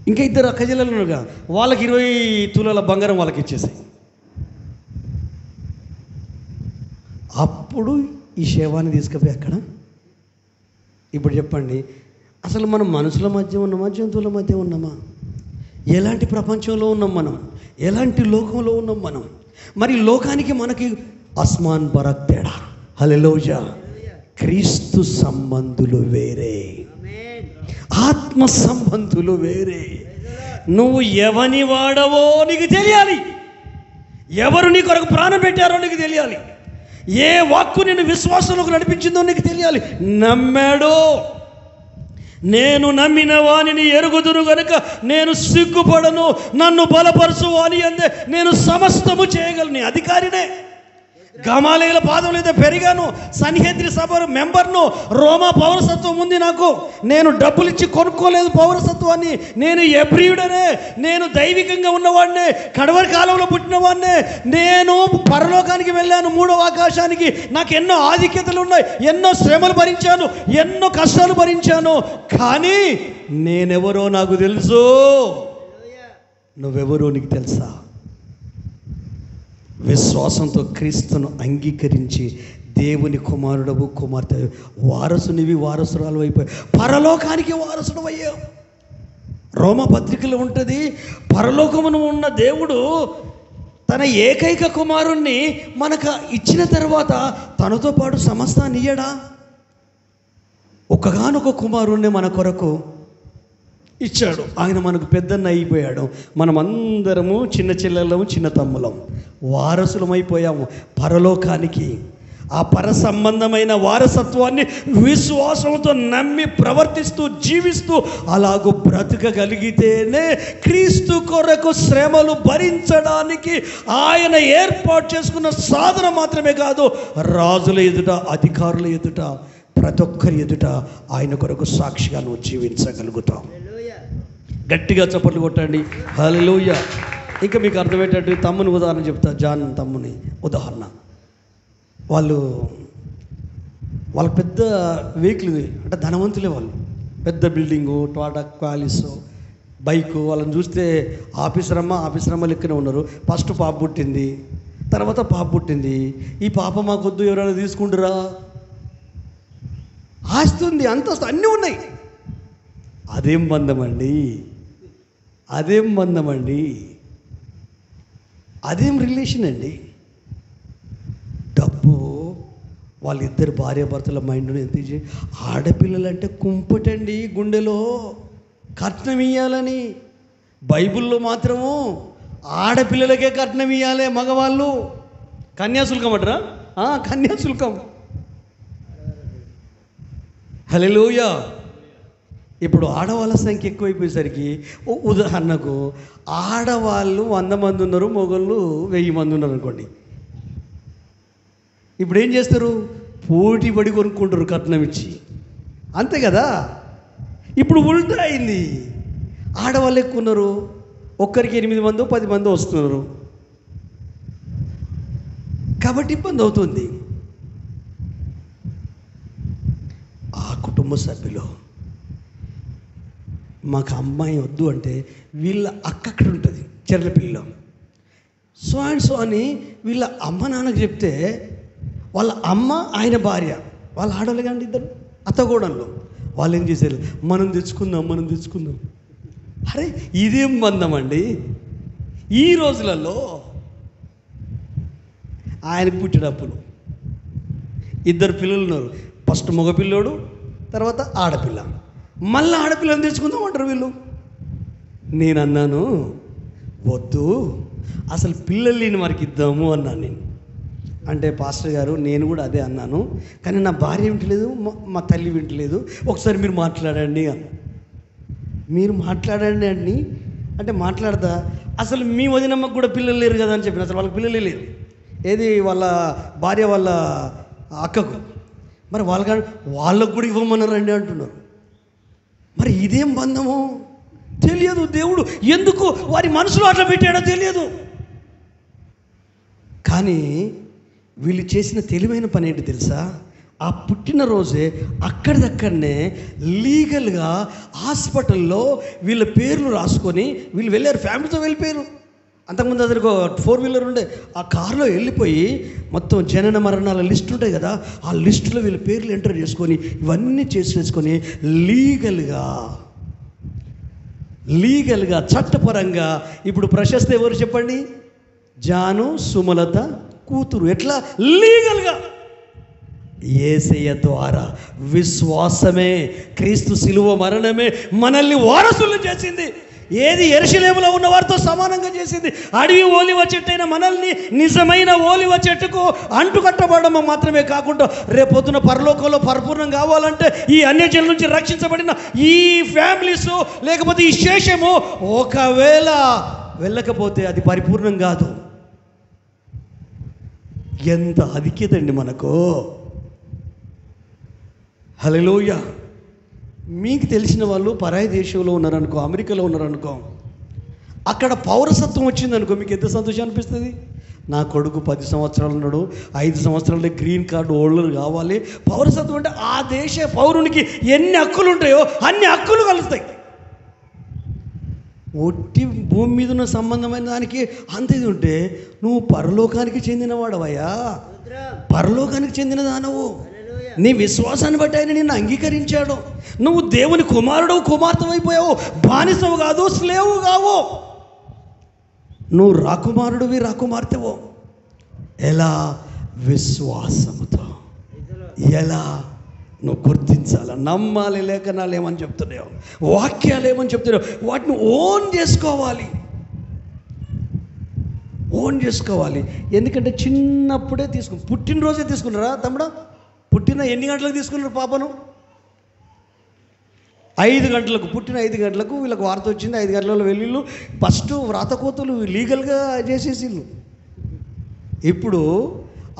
ఇంకా 2 అక్కజెల్లెలు ఉన్నారుగా, వాళ్ళకి 20 తులాల బంగారం వాళ్ళకి ఇచ్చేసాయి. అప్పుడు ఈ శవాన్ని తీసుకుపోయి అక్కడ. ఇప్పుడు చెప్పండి, అసలు మనం మనుషుల మధ్య ఉన్నామా, జంతువుల మధ్య ఉన్నామా? ఎలాంటి ప్రపంచంలో ఉన్నాం మనం? ఎలాంటి లోకంలో ఉన్నాం మనం? మరి లోకానికి మనకి అస్మాన్ బరక్ తేడా. హల్లెలూయా. క్రీస్తు సంబంధులు వేరే, ఆత్మ సంబంధులు వేరే. నువ్వు ఎవని వాడవో నీకు తెలియాలి, ఎవరు నీ కొరకు ప్రాణం పెట్టారో నీకు తెలియాలి, ఏ వాక్కు నిన్ను విశ్వాసంలోకి నడిపించిందో నీకు తెలియాలి. నమ్మాడో, నేను నమ్మిన వానిని ఎరుగుదును గనుక నేను సిగ్గుపడను, నన్ను బలపరచు అని అందే నేను సమస్తము చేయగలను. అధికారినే, గమాలీయుల పాదం లేదా పెరిగాను, సన్హెద్రి సభ మెంబర్ను, రోమా పౌరసత్వం ఉంది నాకు, నేను డబ్బులు ఇచ్చి కొనుక్కోలేదు పౌరసత్వాన్ని, నేను ఎబ్రియుడనే, నేను దైవికంగా ఉన్నవాడినే, కడవరి కాలంలో పుట్టినవాడినే, నేను పరలోకానికి వెళ్ళాను, 3వ ఆకాశానికి. నాకు ఎన్నో ఆధిక్యతలు ఉన్నాయి, ఎన్నో శ్రమలు భరించాను, ఎన్నో కష్టాలు భరించాను. కానీ నేనెవరో నాకు తెలుసు. నువ్వెవరో నీకు తెలుసా? విశ్వాసంతో క్రీస్తును అంగీకరించి దేవుని కుమారుడవు, కుమార్తె, వారసునివి, వారసురాలు అయిపోయి పరలోకానికి వారసుడు అయ్యావు. రోమా పత్రికలో ఉంటుంది, పరలోకమును ఉన్న దేవుడు తన ఏకైక కుమారుణ్ణి మనకు ఇచ్చిన తర్వాత తనతో పాటు సమస్తాన్ని ఇయ్యడా? ఒక్కగానొక కుమారుణ్ణి మన కొరకు ఇచ్చాడు. ఆయన మనకు పెద్దన్న అయిపోయాడు. మనమందరము చిన్న చెల్లెళ్ళము, చిన్న తమ్ములం, వారసులమైపోయాము పరలోకానికి. ఆ పర సంబంధమైన వారసత్వాన్ని విశ్వాసంతో నమ్మి ప్రవర్తిస్తూ జీవిస్తూ అలాగూ బ్రతకగలిగితేనే క్రీస్తు కొరకు శ్రమలు భరించడానికి ఆయన ఏర్పాటు చేసుకున్న సాధన మాత్రమే కాదు, రాజుల ఎదుట, అధికారుల ఎదుట, ప్రతి ఒక్కరి ఎదుట ఆయన కొరకు సాక్షిగా నువ్వు జీవించగలుగుతావు. గట్టిగా చప్పట్లు కొట్టండి. హల్లెలూయా. ఇంకా మీకు అర్థమయ్యేటట్టు తమ్ముని ఉదాహరణ చెప్తా. జాన్ తమ్ముని ఉదాహరణ. వాళ్ళ పెద్ద వెహికల్, అంటే ధనవంతులే వాళ్ళు, పెద్ద బిల్డింగు, టాటా క్వాలిస్ బైకు. వాళ్ళని చూస్తే ఆఫీసర్ అమ్మ లెక్కనే ఉన్నారు. ఫస్ట్ పాప పుట్టింది, తర్వాత పాప పుట్టింది. ఈ పాప మాకొద్దు, ఎవరైనా తీసుకుంటురా? ఆస్తి ఉంది, అంతస్తు అన్నీ ఉన్నాయి. అదేం బంధం అండి, అదేం రిలేషన్ అండి? డబ్బు వాళ్ళిద్దరు భార్యాభర్తల మైండ్ను ఎంత ఆడపిల్లలంటే కుంపటండి, గుండెలో కట్నం ఇయ్యాలని. బైబిల్లో మాత్రము ఆడపిల్లలకే కట్నం ఇయ్యాలి, మగవాళ్ళు కన్యాశుల్కం అంటారా? కన్యాశుల్కం. హల్లెలూయా. ఇప్పుడు ఆడవాళ్ళ సంఖ్య ఎక్కువైపోయేసరికి, ఉదాహరణకు ఆడవాళ్ళు 100 మంది ఉన్నారు, మొగళ్ళు 1000 మంది ఉన్నారు అనుకోండి. ఇప్పుడు ఏం చేస్తారు? పోటీ పడి కొనుక్కుంటారు కట్నం ఇచ్చి, అంతే కదా. ఇప్పుడు ఉల్టా అయింది, ఆడవాళ్ళు ఎక్కువ ఉన్నారు, ఒక్కరికి 8 మందో 10 మందో వస్తున్నారు, కాబట్టి ఇబ్బంది అవుతుంది. ఆ కుటుంబ సభ్యులు మాకు అమ్మాయి వద్దు అంటే వీళ్ళ అక్క అక్కడ ఉంటుంది చెర్లపిల్లిలో, సో అండ్ సో అని వీళ్ళ అమ్మ నాన్నకు చెప్తే, వాళ్ళ అమ్మ ఆయన భార్య, వాళ్ళ ఆడవాళ్ళు కానీ ఇద్దరు అత్తగూడలు, వాళ్ళు ఏం చేశారు? మనం తెచ్చుకుందాం. అరే ఇదేం బంధం అండి? ఈ రోజులలో ఆయనకు పుట్టినప్పుడు 2 పిల్లలు ఉన్నారు. ఫస్ట్ మగపిల్లోడు, తర్వాత ఆడపిల్ల, మళ్ళీ ఆడపిల్లని తెచ్చుకుందాం అంటారు వీళ్ళు. నేను అన్నాను వద్దు, అసలు పిల్లలు లేని వారికి ఇద్దాము అన్నాను నేను. అంటే పాస్టర్ గారు నేను కూడా అదే అన్నాను, కానీ నా భార్య వింటలేదు, మా తల్లి వింటలేదు, ఒకసారి మీరు మాట్లాడండి అన్న. మీరు మాట్లాడండి అండి అంటే మాట్లాడతా, అసలు మీ వదినమ్మకు కూడా పిల్లలు లేరు కదా అని చెప్పిన. అసలు వాళ్ళకి పిల్లలే లేరు. ఏది వాళ్ళ భార్య వాళ్ళ అక్కకు, మరి వాళ్ళకు కూడా ఇవ్వమన్నారండి అంటున్నారు. మరి ఇదేం బంధము తెలియదు. దేవుడు ఎందుకు వారి మనసులో అట్లా పెట్టాడో తెలియదు. కానీ వీళ్ళు చేసిన తెలివైన పని ఏంటి తెలుసా? ఆ పుట్టినరోజే అక్కడిదక్కడనే లీగల్గా హాస్పిటల్లో వీళ్ళ పేర్లు రాసుకొని వీళ్ళు వెళ్ళారు, ఫ్యామిలీతో వెళ్ళిపోయారు. అంతకుముందు అతనికి 4-వీలర్ ఉండే, ఆ కారులో వెళ్ళిపోయి మొత్తం జనన మరణాల లిస్ట్ ఉంటాయి కదా, ఆ లిస్టులో వీళ్ళ పేర్లు ఎంటర్ చేసుకొని ఇవన్నీ చేసేసుకొని లీగల్గా చట్టపరంగా ఇప్పుడు ప్రశస్తి ఎవరు చెప్పండి? జాను సుమలత కూతురు. ఎట్లా? లీగల్గా. యేసయ్య ద్వారా విశ్వాసమే, క్రీస్తు శిలువ మరణమే మనల్ని వారసులు చేసింది. ఏది యెరూషలేములో ఉన్న వారితో సమానంగా చేసింది. అడవి ఓలివ చెట్టైన మనల్ని నిజమైన ఓలివ చెట్టుకు అంటుకట్టబడడం మాత్రమే కాకుండా రేపొద్దున పరలోకంలో పరిపూర్ణం కావాలంటే ఈ అన్యజనుల నుంచి రక్షించబడిన ఈ ఫ్యామిలీస్ లేకపోతే ఈ శేషము ఒకవేళ వెళ్ళకపోతే అది పరిపూర్ణం కాదు. ఎంత అధిక్యత అండి మనకు. హల్లెలూయా. మీకు తెలిసిన వాళ్ళు పరాయి దేశంలో ఉన్నారనుకో, అమెరికాలో ఉన్నారనుకో, అక్కడ పౌరసత్వం వచ్చిందనుకో, మీకు ఎంత సంతోషం అనిపిస్తుంది? నా కొడుకు 10 సంవత్సరాలు ఉన్నాడు, 5 సంవత్సరాలే గ్రీన్ కార్డు హోల్డర్ కావాలి. పౌరసత్వం అంటే ఆ దేశ పౌరునికి ఎన్ని హక్కులు ఉంటాయో అన్ని హక్కులు కలుస్తాయి. ఒట్టి భూమి మీద ఉన్న సంబంధమైన దానికి అంత ఇది ఉంటే నువ్వు పరలోకానికి చెందినవాడవయ్యా, పరలోకానికి చెందిన దానవు. నీ విశ్వాసాన్ని బట్టి ఆయన నిన్ను అంగీకరించాడు. నువ్వు దేవుని కుమారుడు కుమార్తె అయిపోయావు. బానిసవు కాదు, స్లేవు కావు. నువ్వు రాకుమారుడివి, రాకుమార్తెవు. ఎలా? విశ్వాసముతో. ఎలా? నువ్వు గుర్తించాలి, నమ్మాలి. లేఖనాలు ఏమని చెప్తున్నావు, వాక్యాలు ఏమని చెప్తున్నావు, వాటిని ఓన్ చేసుకోవాలి. ఎందుకంటే చిన్నప్పుడే పుట్టినరోజే తీసుకున్నారా తమ్ముడా? పుట్టిన ఎన్ని గంటలకు తీసుకున్నారు పాపను? 5 గంటలకు. పుట్టిన 5 గంటలకు వీళ్ళకి వార్త వచ్చింది. 5 గంటలలో వెళ్ళిళ్ళు ఫస్ట్ వ్రాతకోతలు లీగల్గా చేసేసిళ్ళు. ఇప్పుడు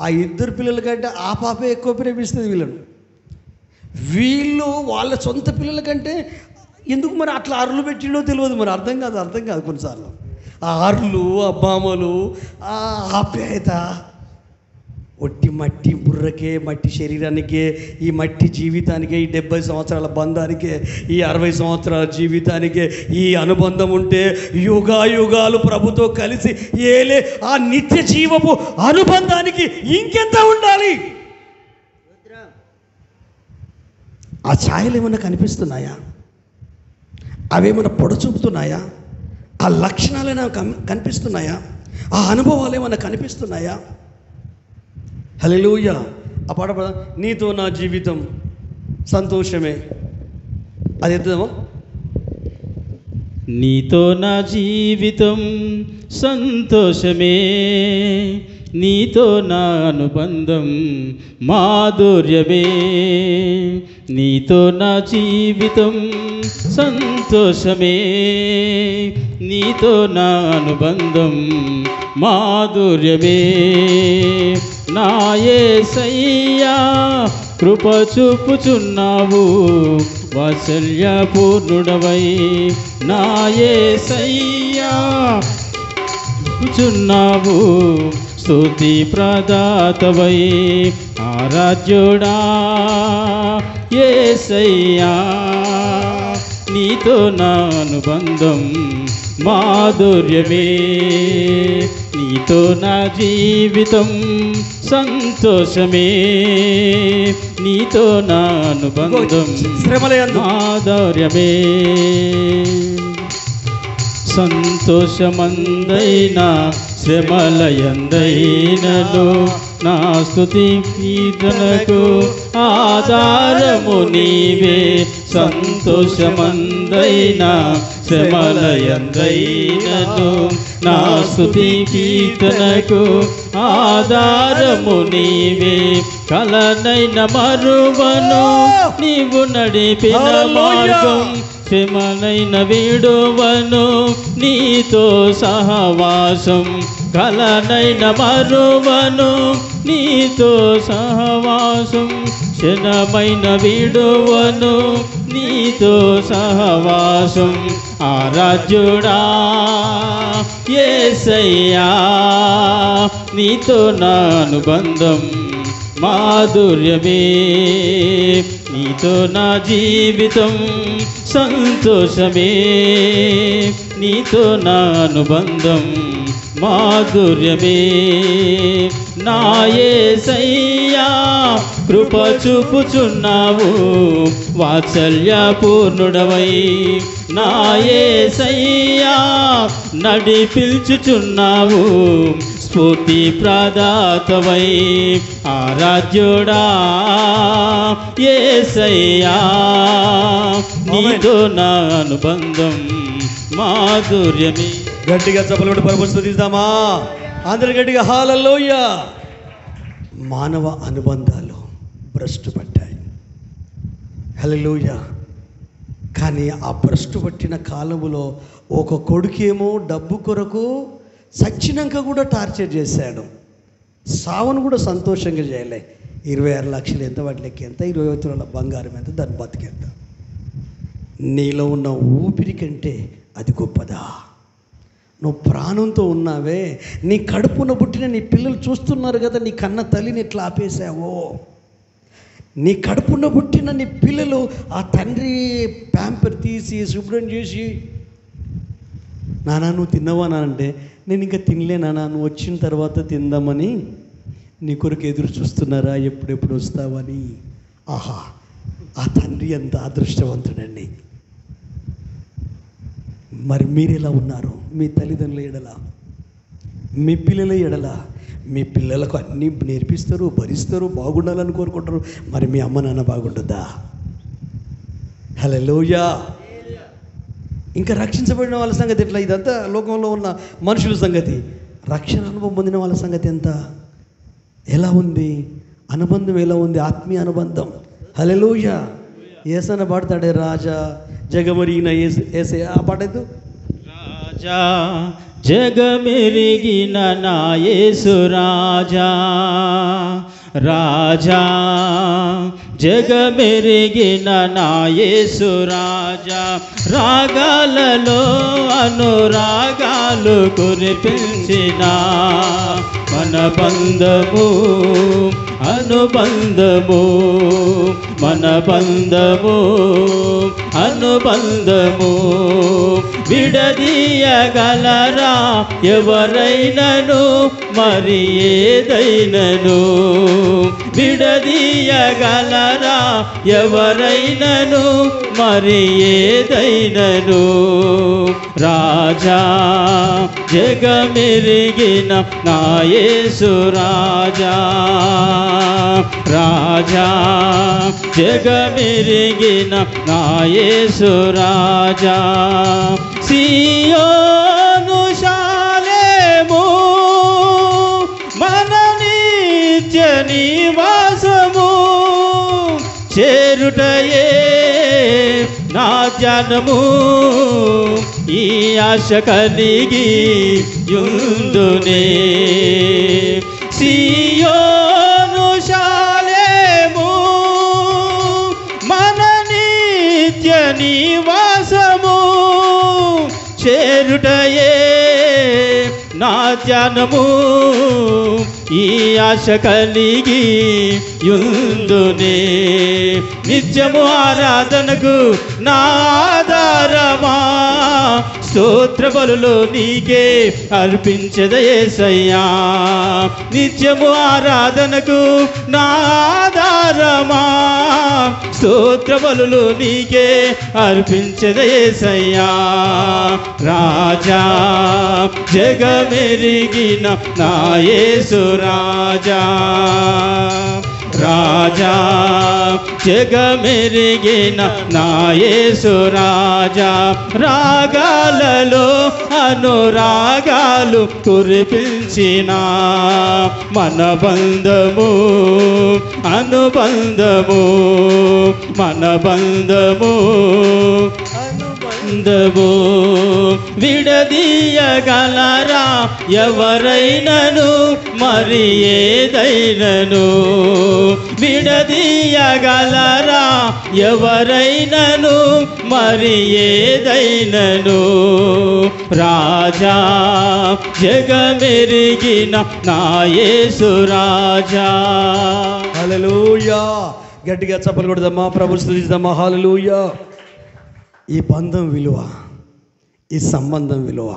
ఆ 2 పిల్లల కంటే ఆ పాపే ఎక్కువ ప్రేమిస్తుంది వీళ్ళను. వీళ్ళు వాళ్ళ సొంత పిల్లల కంటే ఎందుకు మరి అట్లా అరులు పెట్టిండో తెలియదు. మరి అర్థం కాదు కొన్నిసార్లు. ఆ అరులు, ఆ బామలు, ఆ ఆప్యాయత ఒట్టి మట్టి బుర్రకే, మట్టి శరీరానికే, ఈ మట్టి జీవితానికే, ఈ 70 సంవత్సరాల బంధానికే, ఈ 60 సంవత్సరాల జీవితానికే ఈ అనుబంధం ఉంటే యుగాలు ప్రభుతో కలిసి ఏలే ఆ నిత్య జీవపు అనుబంధానికి ఇంకెంత ఉండాలి? ఆ ఛాయలు ఏమన్నా కనిపిస్తున్నాయా? అవేమన్నా పొడచూపుతున్నాయా? ఆ లక్షణాలు ఏమైనా కనిపిస్తున్నాయా? ఆ అనుభవాలు ఏమన్నా కనిపిస్తున్నాయా? హల్లెలూయా. ఆ పాట నీతో నా జీవితం సంతోషమే. అది ఎద్దామా? నీతో నా జీవితం సంతోషమే, నీతో నా అనుబంధం మాధుర్యమే. నీతో నా జీవితం సంతోషమే, నీతో నా అనుబంధం మాధుర్యమే. నా యేసయ్యా కృప చూపుచున్నావు, వాత్సల్య పూర్ణుడవై. నా యేసయ్యా చూపుచున్నావు, స్తుతి ప్రదాతవై. ఆరాధ్యుడా యేసయ్యా, నీతో నా అనుబంధం మాధుర్యమే. నీతో నా జీవితం సంతోషమే, నీతో నా అనుబంధం మాధుర్యమే. సంతోషమందైనా శ్రమలయందైనను నా స్తుతి కీర్తనకు ఆధారము నీవే. సంతోషమందైనా శ్రమలయందైనను నా స్తుతి కీర్తనకు ఆధారము నీవే. కలనైన మరువను నీవు నడిపిన మార్గం, శ్రమనైన విడువను నీతో సహవాసం. కలనైన మరువను నీతో సహవాసం, క్షణమైన విడువను నీతో సహవాసం. ఆరాధ్యుడా యేసయ్యా, నీతో నా అనుబంధం మాధుర్యమే. నీతో నా జీవితం సంతోషమే. నీతో నా అనుబంధం మాధుర్యమే. నా యేసయ్యా కృప చూపుచున్నావు, వాత్సల్య పూర్ణుడవై. నా యేసయ్యా నడిపించుచున్నావు, స్ఫూర్తి ప్రదాతవై. ఆరాధ్యుడా యేసయ్యా, నీతో నా అనుబంధం మాధుర్యమే. గట్టిగా చప్పలు పరమ స్తుతిద్దామా అందరు గట్టిగా హల్లెలూయా. మానవ అనుబంధాలు భ్రష్టు పట్టాయి. హల్లెలూయా. కానీ ఆ భ్రష్టు పట్టిన కాలములో ఒక కొడుకేమో డబ్బు కొరకు సచ్చినాక కూడా టార్చర్ చేశాడు. సావును కూడా సంతోషంగా చేయలే. 26 లక్షలు ఎంత, వాటి లెక్క ఎంత, 20 తులాల బంగారం ఎంత, దాని బతికెంత. నీలో ఉన్న ఊపిరి కంటే అది గొప్పదా? నువ్వు ప్రాణంతో ఉన్నావే, నీ కడుపున పుట్టిన నీ పిల్లలు చూస్తున్నారు కదా, నీ కన్న తల్లిని ఎట్లా ఆపేశావో. నీ కడుపున పుట్టిన నీ పిల్లలు ఆ తండ్రి ప్యాంపర్ తీసి శుభ్రం చేసి, నానా నువ్వు తిన్నావా అంటే, నేను ఇంకా తినలే నాన్న, నువ్వు వచ్చిన తర్వాత తిందామని నీ కొరకు ఎదురు చూస్తున్నారా, ఎప్పుడెప్పుడు వస్తావని. ఆహా, ఆ తండ్రి ఎంత అదృష్టవంతుడండి. మరి మీరు ఎలా ఉన్నారు? మీ తల్లిదండ్రుల ఎడల, మీ పిల్లల ఎడల. మీ పిల్లలకు అన్నీ నేర్పిస్తారు, భరిస్తారు, బాగుండాలని కోరుకుంటారు. మరి మీ అమ్మ నాన్న బాగుంటుందా? హల్లెలూయా. ఇంకా రక్షించబడిన వాళ్ళ సంగతి ఎట్లా? ఇదంతా లోకంలో ఉన్న మనుషుల సంగతి. రక్షణ అనుభవం పొందిన వాళ్ళ సంగతి ఎంత, ఎలా ఉంది? అనుబంధం ఎలా ఉంది? ఆత్మీయ అనుబంధం. హల్లెలూయా. ఏసన పాడతాడే, రాజా జగమెరిగిన ఏసే. ఆ పాట ఎద్దు. రాజా జగమెరిగిన నా యేసు రాజా, రాజా జగమెరిగిన నా యేసు రాజా. రాగాలలో అనురాగాలు కురిపించిన మన బంధము అనుబంధము, మన బంధము అనుబంధము. విడదీయగలరా ఎవరైనను మరి ఏదైనను? విడదీయగలరా ఎవరైనను మరి ఏదైనను? రాజా జగమెరిగిన నా యేసు రాజా, రాజా జగమెరిగిన నా యేసు రాజా. సియోను శాలేము మన నిత్య నివాసము, చేరుటయే నా ధ్యానము. ఈ ఆశ కలిగి యుందునే. సియోను శాలేము మన నిత్య నివాసము, చేరుటయే నా ధ్యానము. ఈ ఆశ కలిగి యుందునే. నిత్యము ఆరాధనకు నా ఆధారమా, స్తోత్ర బలులు నీకే అర్పించద యేసయ్యా. నిత్యము ఆరాధనకు నా ఆధారమా, స్తోత్ర బలులు నీకే అర్పించదే యేసయ్యా. రాజా జగమెరిగిన నా యేసు రాజా, రాజా జగమెరిగిన నా యేసు రాజా. రాగాలలో అనురాగాలు కురిపించిన మన బంధము అనుబంధము, మన బంధము అనుబంధము. విడదీయగలరా ఎవరైనను మరి ఏదైనను, విడదీయగలరా ఎవరైనను మరి ఏదైనను. రాజా జగమెరిగిన నా యేసు రాజా. హల్లెలూయా. గట్టిగా చప్పలు కొడదామా, ప్రభువుని స్తుతిద్దామా. హల్లెలూయా. ఈ బంధం విలువ, ఈ సంబంధం విలువ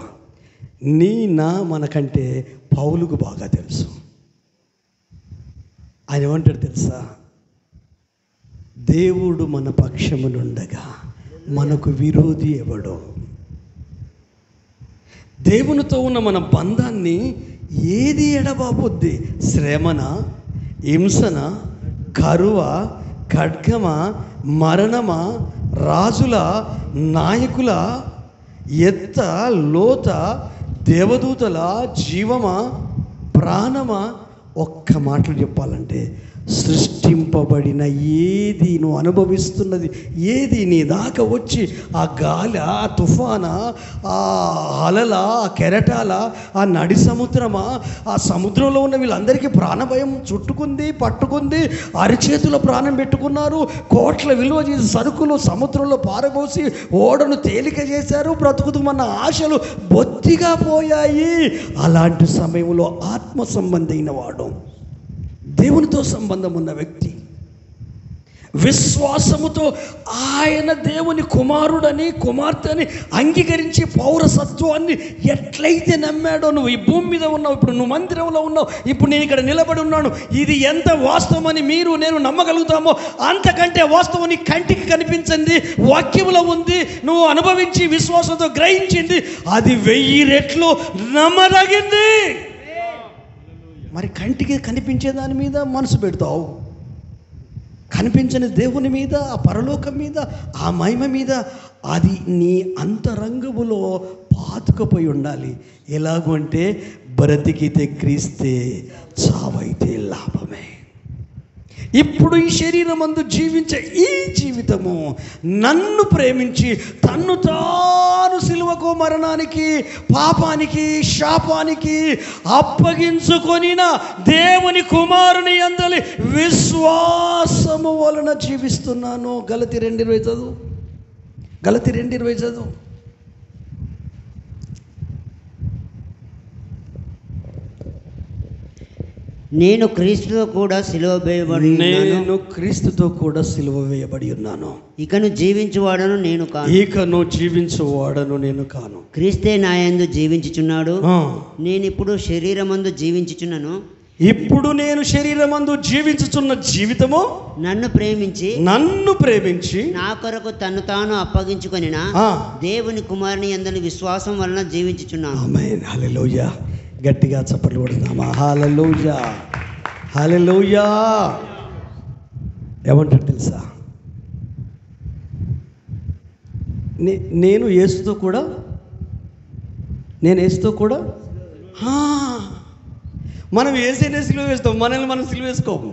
నీ నా మనకంటే పౌలుకు బాగా తెలుసు. ఆయన ఏమంటాడు తెలుసా? దేవుడు మన పక్షమునుండగా మనకు విరోధి ఎవడో. దేవునితో ఉన్న మన బంధాన్ని ఏది ఎడబాబుద్ది? శ్రమన, హింసన, కరువ, ఖడ్గమ, మరణమా, రాజుల, నాయకుల, ఎత్త, లోత, దేవదూతల, జీవమా, ప్రాణమా? ఒక్క మాటలు చెప్పాలంటే సృష్టింపబడిన ఏది నువ్వు అనుభవిస్తున్నది ఏది నీ దాకా వచ్చి ఆ గాలి, ఆ తుఫానా, ఆ అలల, ఆ కెరటాల, ఆ నడి సముద్రమా, ఆ సముద్రంలో ఉన్న వీళ్ళందరికీ ప్రాణభయం చుట్టుకుంది, పట్టుకుంది. అరిచేతిలో ప్రాణం పెట్టుకున్నారు. కోట్ల విలువ చేసి సరుకులు సముద్రంలో పారబోసి ఓడను తేలిక చేశారు. బ్రతుకుతుమన్న ఆశలు బొత్తిగా పోయాయి. అలాంటి సమయంలో ఆత్మ సంబంధైన వాడు, దేవునితో సంబంధం ఉన్న వ్యక్తి, విశ్వాసముతో ఆయన దేవుని కుమారుడని, కుమార్తె అని అంగీకరించి పౌరసత్వాన్ని ఎట్లయితే నమ్మాడో, నువ్వు ఈ భూమి మీద ఉన్నావు, ఇప్పుడు నువ్వు మందిరంలో ఉన్నావు, ఇప్పుడు నేను ఇక్కడ నిలబడి ఉన్నాను, ఇది ఎంత వాస్తవమని మీరు నేను నమ్మగలుగుతామో అంతకంటే వాస్తవం నీ కంటికి కనిపించింది, వాక్యంలో ఉంది, నువ్వు అనుభవించి విశ్వాసంతో గ్రహించింది, అది 1000 రెట్లు నమ్మదగింది. మరి కంటికి కనిపించే దాని మీద మనసు పెడతావు, కనిపించని దేవుని మీద, ఆ పరలోకం మీద, ఆ మహిమ మీద అది నీ అంతరంగములో పాతుకుపోయి ఉండాలి. ఎలాగూ అంటే బ్రతికితే క్రీస్తే, చావైతే లాభమే. ఇప్పుడు ఈ శరీరమందు జీవించే ఈ జీవితము నన్ను ప్రేమించి తన్ను తాను సిలువకు, మరణానికి, పాపానికి, శాపానికి అప్పగించుకొనిన దేవుని కుమారుని యందలి విశ్వాసము వలన జీవిస్తున్నాను. గలతీ 2:20 చదువు. గలతీ 2:20 చదువు. నేను క్రీస్తుతో కూడా సిలువ వేయబడి ఉన్నాను. నేను క్రీస్తుతో కూడా సిలువ వేయబడి ఉన్నాను. ఇకను జీవించువాడను నేను కాను. ఇకను జీవించువాడను నేను కాను. క్రీస్తే నా యందు జీవించుచున్నాడు. నేను ఇప్పుడు శరీరమందు జీవించుచున్నాను. ఇప్పుడు నేను శరీరమందు జీవించుచున్న జీవితము నన్ను ప్రేమించి నా కొరకు తన్ను తాను అప్పగించుకొనిన దేవుని కుమారుని యందు విశ్వాసం వలన జీవించుచున్నాను. ఆమేన్. హల్లెలూయా. గట్టిగా చప్పట్లు కొడదామా. హల్లెలూయా, హల్లెలూయా. ఏమంటారు తెలుసా? నేను యేసుతో కూడా మనం ఏసైనా సిలువ వేస్తాం, మనల్ని మనం సిలువ వేసుకోము.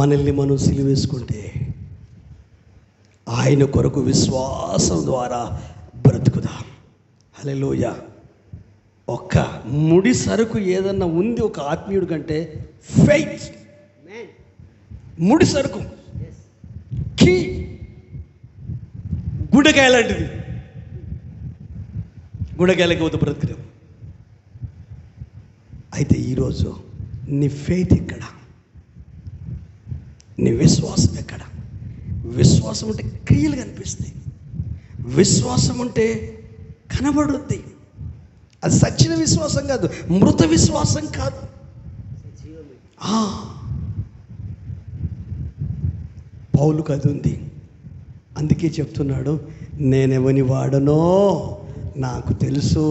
మనల్ని మనం సిలువ వేసుకుంటే ఆయన కొరకు విశ్వాసం ద్వారా బ్రతుకుదాం. హల్లెలూయా. ఒక్క ముడి సరుకు ఏదన్నా ఉంది ఒక ఆత్మీయుడి కంటే ఫెయిత్. ముడి సరుకు కీ గుండెకాయ లాంటిది. గుండెకాయలకి పోతే బ్రతుకుతాం. అయితే ఈరోజు నీ ఫెయిత్ ఎక్కడ? నీ విశ్వాసం ఎక్కడ? విశ్వాసం ఉంటే క్రియలు కనిపిస్తాయి. విశ్వాసం ఉంటే కనబడుద్ది. అది సచ్చిన విశ్వాసం కాదు, మృత విశ్వాసం కాదు. పౌలుకు అది ఉంది. అందుకే చెప్తున్నాడు, నేనెవని వాడనో నాకు తెలుసు,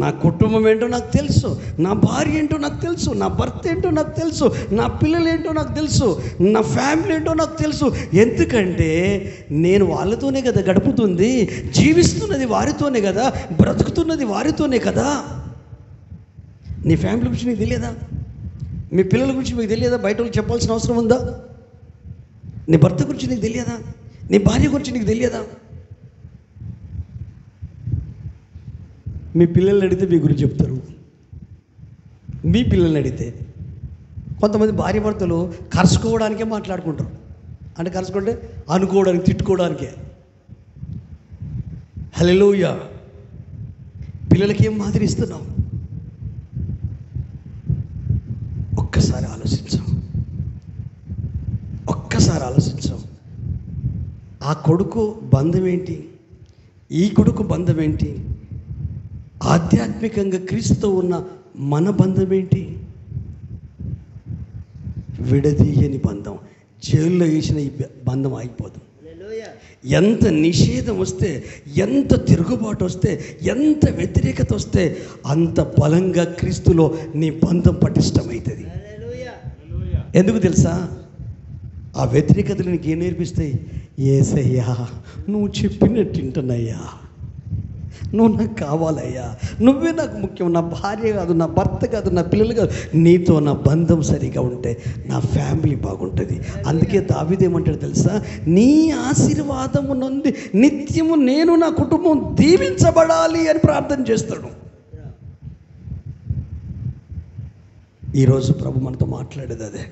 నా కుటుంబం ఏంటో నాకు తెలుసు, నా భార్య ఏంటో నాకు తెలుసు, నా భర్త ఏంటో నాకు తెలుసు, నా పిల్లలు ఏంటో నాకు తెలుసు, నా ఫ్యామిలీ ఏంటో నాకు తెలుసు. ఎందుకంటే నేను వాళ్ళతోనే కదా గడుపుతుంది, జీవిస్తున్నది వారితోనే కదా, బ్రతుకుతున్నది వారితోనే కదా. నీ ఫ్యామిలీ గురించి నీకు తెలియదా? మీ పిల్లల గురించి మీకు తెలియదా? బయట వాళ్ళకి చెప్పాల్సిన అవసరం ఉందా? నీ భర్త గురించి నీకు తెలియదా? నీ భార్య గురించి నీకు తెలియదా? మీ పిల్లల్ని అడిగితే మీ గురించి చెప్తారు. మీ పిల్లల్ని అడిగితే కొంతమంది భార్య భర్తలు కరుచుకోవడానికే మాట్లాడుకుంటారు. అంటే కరుచుకుంటే అనుకోవడానికి, తిట్టుకోవడానికే. హల్లెలూయా. పిల్లలకి ఏం మాదిరి ఇస్తున్నావు? ఒక్కసారి ఆలోచించాం. ఆ కొడుకు బంధం ఏంటి, ఈ కొడుకు బంధం ఏంటి, ఆధ్యాత్మికంగా క్రీస్తుతో ఉన్న మన బంధం ఏంటి? విడదీయని బంధం. జైల్లో వేసిన ఈ బంధం ఆగిపోదు. ఎంత నిషేధం వస్తే, ఎంత తిరుగుబాటు వస్తే, ఎంత వ్యతిరేకత వస్తే అంత బలంగా క్రీస్తులో నీ బంధం పటిష్టమవుతుంది. ఎందుకు తెలుసా? ఆ వ్యతిరేకతలు నీకు ఏం నేర్పిస్తాయి? యేసయ్యా నువ్వు చెప్పినట్టు వింటున్నాయ్యా, నువ్వు నాకు కావాలయ్యా, నువ్వే నాకు ముఖ్యం. నా భార్య కాదు, నా భర్త కాదు, నా పిల్లలు కాదు, నీతో నా బంధం సరిగా ఉంటే నా ఫ్యామిలీ బాగుంటుంది. అందుకే దావీదు ఏమంటాడు తెలుసా? నీ ఆశీర్వాదము నుండి నిత్యము నేను నా కుటుంబం దీవించబడాలి అని ప్రార్థన చేస్తాడు. ఈరోజు ప్రభు మనతో మాట్లాడేది అదే.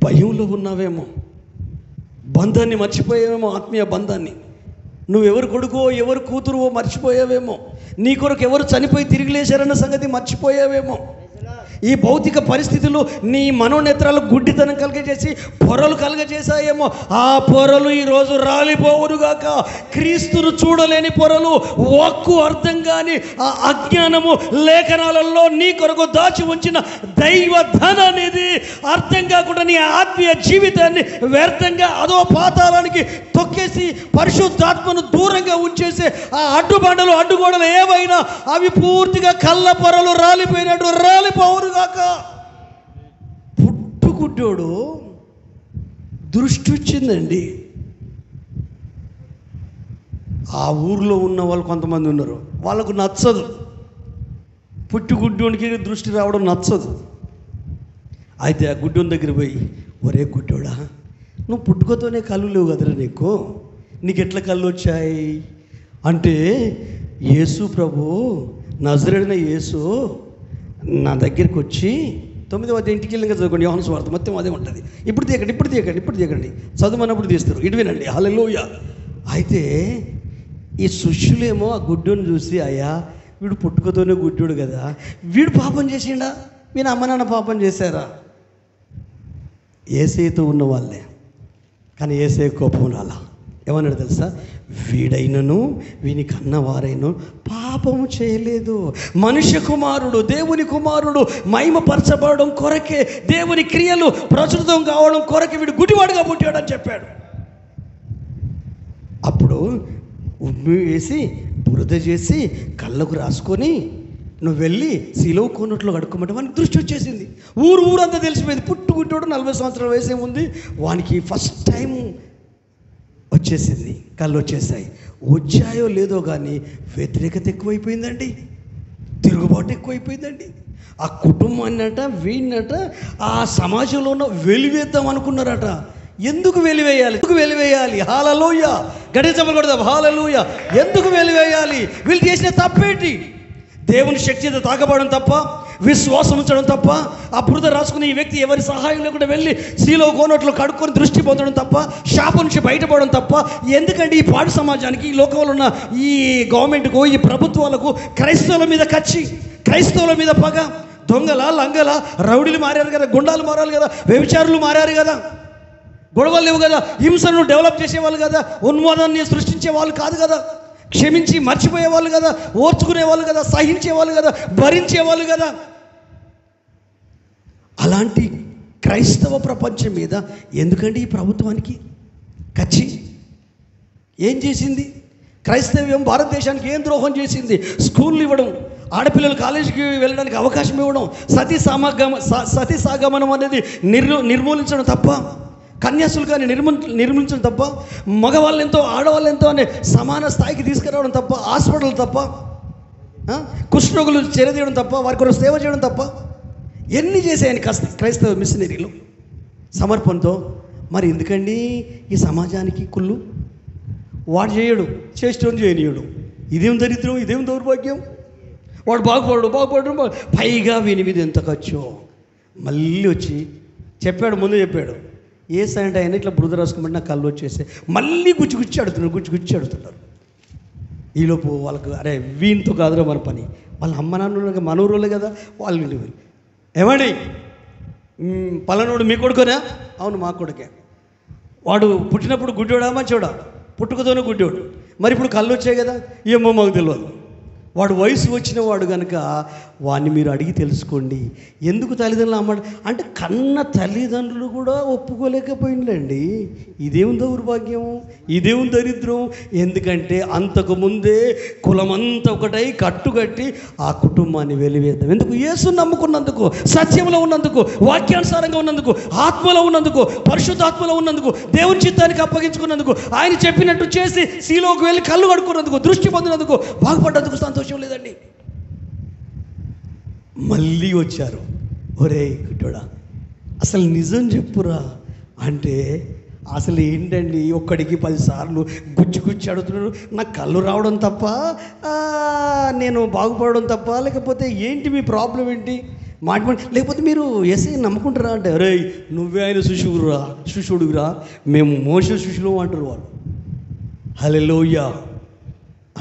భయంలో ఉన్నావేమో, బంధాన్ని మర్చిపోయావేమో, ఆత్మీయ బంధాన్ని. నువ్వెవరు కొడుకో ఎవరు కూతురువో మర్చిపోయావేమో, నీ కొరకు ఎవరు చనిపోయి తిరిగి లేచారన్న సంగతి మర్చిపోయావేమో. ఈ భౌతిక పరిస్థితులు నీ మనోనేత్రాలు గుడ్డితనం కలగజేసి పొరలు కలగజేశాయేమో. ఆ పొరలు ఈరోజు రాలిపోవునుగాక. క్రీస్తును చూడలేని పొరలు, వాక్కు అర్థం కాని ఆ అజ్ఞానము, లేఖనాలలో నీ కొరకు దాచి ఉంచిన దైవ ధనాన్ని అర్థం కాకుండా నీ ఆత్మీయ జీవితాన్ని వ్యర్థంగా అదో పాతాళానికి తొక్కేసి పరిశుద్ధాత్మను దూరంగా ఉంచేసే ఆ అడ్డుబండలు, అడ్డుగోడలు ఏవైనా అవి పూర్తిగా కళ్ళ పొరలు రాలిపోయినట్టు రాలిపోవును గాక. పుట్టుగుడ్డోడు దృష్టి వచ్చిందండి. ఆ ఊర్లో ఉన్న వాళ్ళు కొంతమంది ఉన్నారు, వాళ్ళకు నచ్చదు. పుట్టుగుడ్డోనికి దృష్టి రావడం నచ్చదు. అయితే ఆ గుడ్డోని దగ్గర పోయి, ఒరే గుడ్డోడా, నువ్వు పుట్టుకతోనే కళ్ళు లేవు కదరా, నీకు ఎట్లా కళ్ళు వచ్చాయి అంటే, యేసు ప్రభు, నజరేయుడైన యేసు నా దగ్గరికి వచ్చి 9వ అధ్యాయం ఇంటికి వెళ్ళిన చదువుకోండి, యోహాను సువార్త మొత్తం అదే ఉంటుంది. ఇప్పుడు తీయకండి చదువుమన్నప్పుడు తీస్తారు. ఇటు వినండి. హల్లెలూయా. అయితే ఈ శిష్యులేమో ఆ గుడ్డోని చూసి, అయ్యా వీడు పుట్టుకతోనే గుడ్డోడు కదా, వీడు పాపం చేసిండా, మీ అమ్మ నాన్న పాపం చేశారా? యేసయ్యతో ఉన్న వాళ్ళే, కానీ యేసయ్య కోపం రాలా. ఏమన్నాడు తెలుసా? వీడైనను వీని కన్నవారైనను పాపము చేయలేదు. మనుష్య కుమారుడు, దేవుని కుమారుడు మహిమపరచబడడం కొరకే, దేవుని క్రియలు ప్రచురితం కావడం కొరకే వీడు గుడివాడుగా పుట్టాడని చెప్పాడు. అప్పుడు ఉమ్మి వేసి బురద చేసి కళ్ళకు రాసుకొని నువ్వు వెళ్ళి సిలువ కోనట్లో కడుక్కోమంటే వానికి దృష్టి వచ్చేసింది. ఊరంతా తెలిసిపోయింది. పుట్టుగుడ్డోడు 40 సంవత్సరాల వయసు ఏముంది వానికి, ఫస్ట్ టైం వచ్చేసింది, కళ్ళు వచ్చేసాయి. వచ్చాయో లేదో కానీ వ్యతిరేకత ఎక్కువైపోయిందండి, తిరుగుబాటు ఎక్కువైపోయిందండి. ఆ కుటుంబాన్నట, వీడినట, ఆ సమాజంలో ఉన్న వెలివేద్దాం అనుకున్నారట. ఎందుకు వెలివేయాలి? హల్లెలూయా. గట్టిగా చప్పట్లు కొడదాం. హల్లెలూయా. ఎందుకు వెలివేయాలి? వీళ్ళు చేసిన తప్పేంటి? దేవుని శక్తితో తాకబడడం తప్ప, విశ్వాసం ఉంచడం తప్ప, ఆ బురద రాసుకుని ఈ వ్యక్తి ఎవరి సహాయం లేకుండా వెళ్ళి శీలో కోనట్లో కడుక్కొని దృష్టి పొందడం తప్ప, శాపం నుంచి బయటపడడం తప్ప. ఎందుకంటే ఈ పాడు సమాజానికి, ఈ లోకంలో ఉన్న ఈ గవర్నమెంట్కు, ఈ ప్రభుత్వాలకు క్రైస్తవుల మీద కచ్చి, క్రైస్తవుల మీద పగ, దొంగల, లంగల, రౌడీలు మారారు కదా, గుండాలు మారారు కదా, వ్యభిచారులు మారారు కదా, గొడవలు లేవు కదా, హింసను డెవలప్ చేసేవాళ్ళు కదా, ఉన్మాదాన్ని సృష్టించే వాళ్ళు కాదు కదా, క్షమించి మర్చిపోయేవాళ్ళు కదా, ఓర్చుకునేవాళ్ళు కదా, సహించేవాళ్ళు కదా, భరించేవాళ్ళు కదా. అలాంటి క్రైస్తవ ప్రపంచం మీద ఎందుకండి ఈ ప్రభుత్వానికి కచ్చి? ఏం చేసింది క్రైస్తవ్యం? భారతదేశానికి ఏం ద్రోహం చేసింది? స్కూళ్ళు ఇవ్వడం, ఆడపిల్లలు కాలేజీకి వెళ్ళడానికి అవకాశం ఇవ్వడం, సతీ సాగమనం అనేది నిర్మూలించడం తప్ప, కన్యాశుల్కాన్ని నిర్మించడం తప్ప, మగవాళ్ళెంతో ఆడవాళ్ళెంతో అనే సమాన స్థాయికి తీసుకురావడం తప్ప, హాస్పిటల్ తప్ప, కుష్ఠరోగులు చేరదీయడం తప్ప, వారి కొరకు సేవ చేయడం తప్ప ఎన్ని చేసాయని క్రైస్తవ మిషనరీలు సమర్పణతో. మరి ఎందుకండి ఈ సమాజానికి కుళ్ళు? వాడు చేయడు, చేసేటోని చేయనీయడు. ఇదేం దరిద్రం, ఇదేం దౌర్భాగ్యం. వాడు బాగుపడడం పైగా వీని మీద ఎంత ఖర్చు. మళ్ళీ వచ్చి చెప్పాడు, ముందు చెప్పాడు, ఏ సంటే అయినా ఇట్లా బురద రాసుకోమంటే నాకు కళ్ళు వచ్చేసి మళ్ళీ గుచ్చి అడుగుతున్నారు. ఈలోపు వాళ్ళకు అరే వీనితో కాదురా మన పని, వాళ్ళ అమ్మ నాన్న మనూరులే కదా, వాళ్ళు ఏమండి పలానోడు మీ కొడుకునా? అవును మా కొడుకే. వాడు పుట్టినప్పుడు గుడ్డోడా మంచోడా? పుట్టుకతోనే గుడ్డోడు. మరి ఇప్పుడు కళ్ళు వచ్చాయి కదా, ఏమో మాకు తెలియదు. వాడు వయసు వచ్చిన వాడు కనుక వాడిని మీరు అడిగి తెలుసుకోండి. ఎందుకు తల్లిదండ్రులు అమ్మాడు అంటే కన్న తల్లిదండ్రులు కూడా ఒప్పుకోలేకపోయిందండి. ఇదేం దౌర్భాగ్యం, ఇదేం దరిద్రం. ఎందుకంటే అంతకుముందే కులమంతా ఒకటై కట్టుకట్టి ఆ కుటుంబాన్ని వెలివేద్దాం. ఎందుకు? యేసుని నమ్ముకున్నందుకు, సత్యంలో ఉన్నందుకు, వాక్యానుసారంగా ఉన్నందుకు, ఆత్మలో ఉన్నందుకు, పరిశుద్ధాత్మలో ఉన్నందుకు, దేవుని చిత్తానికి అప్పగించుకున్నందుకు, ఆయన చెప్పినట్టు చేసి సీలోకి వెళ్ళి కళ్ళు కడుక్కున్నందుకు, దృష్టి పొందినందుకు, బాగుపడ్డందుకు సంతోషం లేదండి. మళ్ళీ వచ్చారు, ఒరే గుడ్డోడా అసలు నిజం చెప్పురా అంటే అసలు ఏంటండి, ఒక్కడికి 10 సార్లు గుచ్చి అడుగుతున్నాడు. నాకు కళ్ళు రావడం తప్ప, నేను బాగుపడడం తప్ప, లేకపోతే ఏంటి మీ ప్రాబ్లం ఏంటి? లేకపోతే మీరు ఎస్ఐ నమ్ముకుంటారా అంటే, అరే నువ్వే ఆయన శిష్యుడురా, మేము మోషే శిష్యులు అంటారు వాళ్ళు. హల్లెలూయా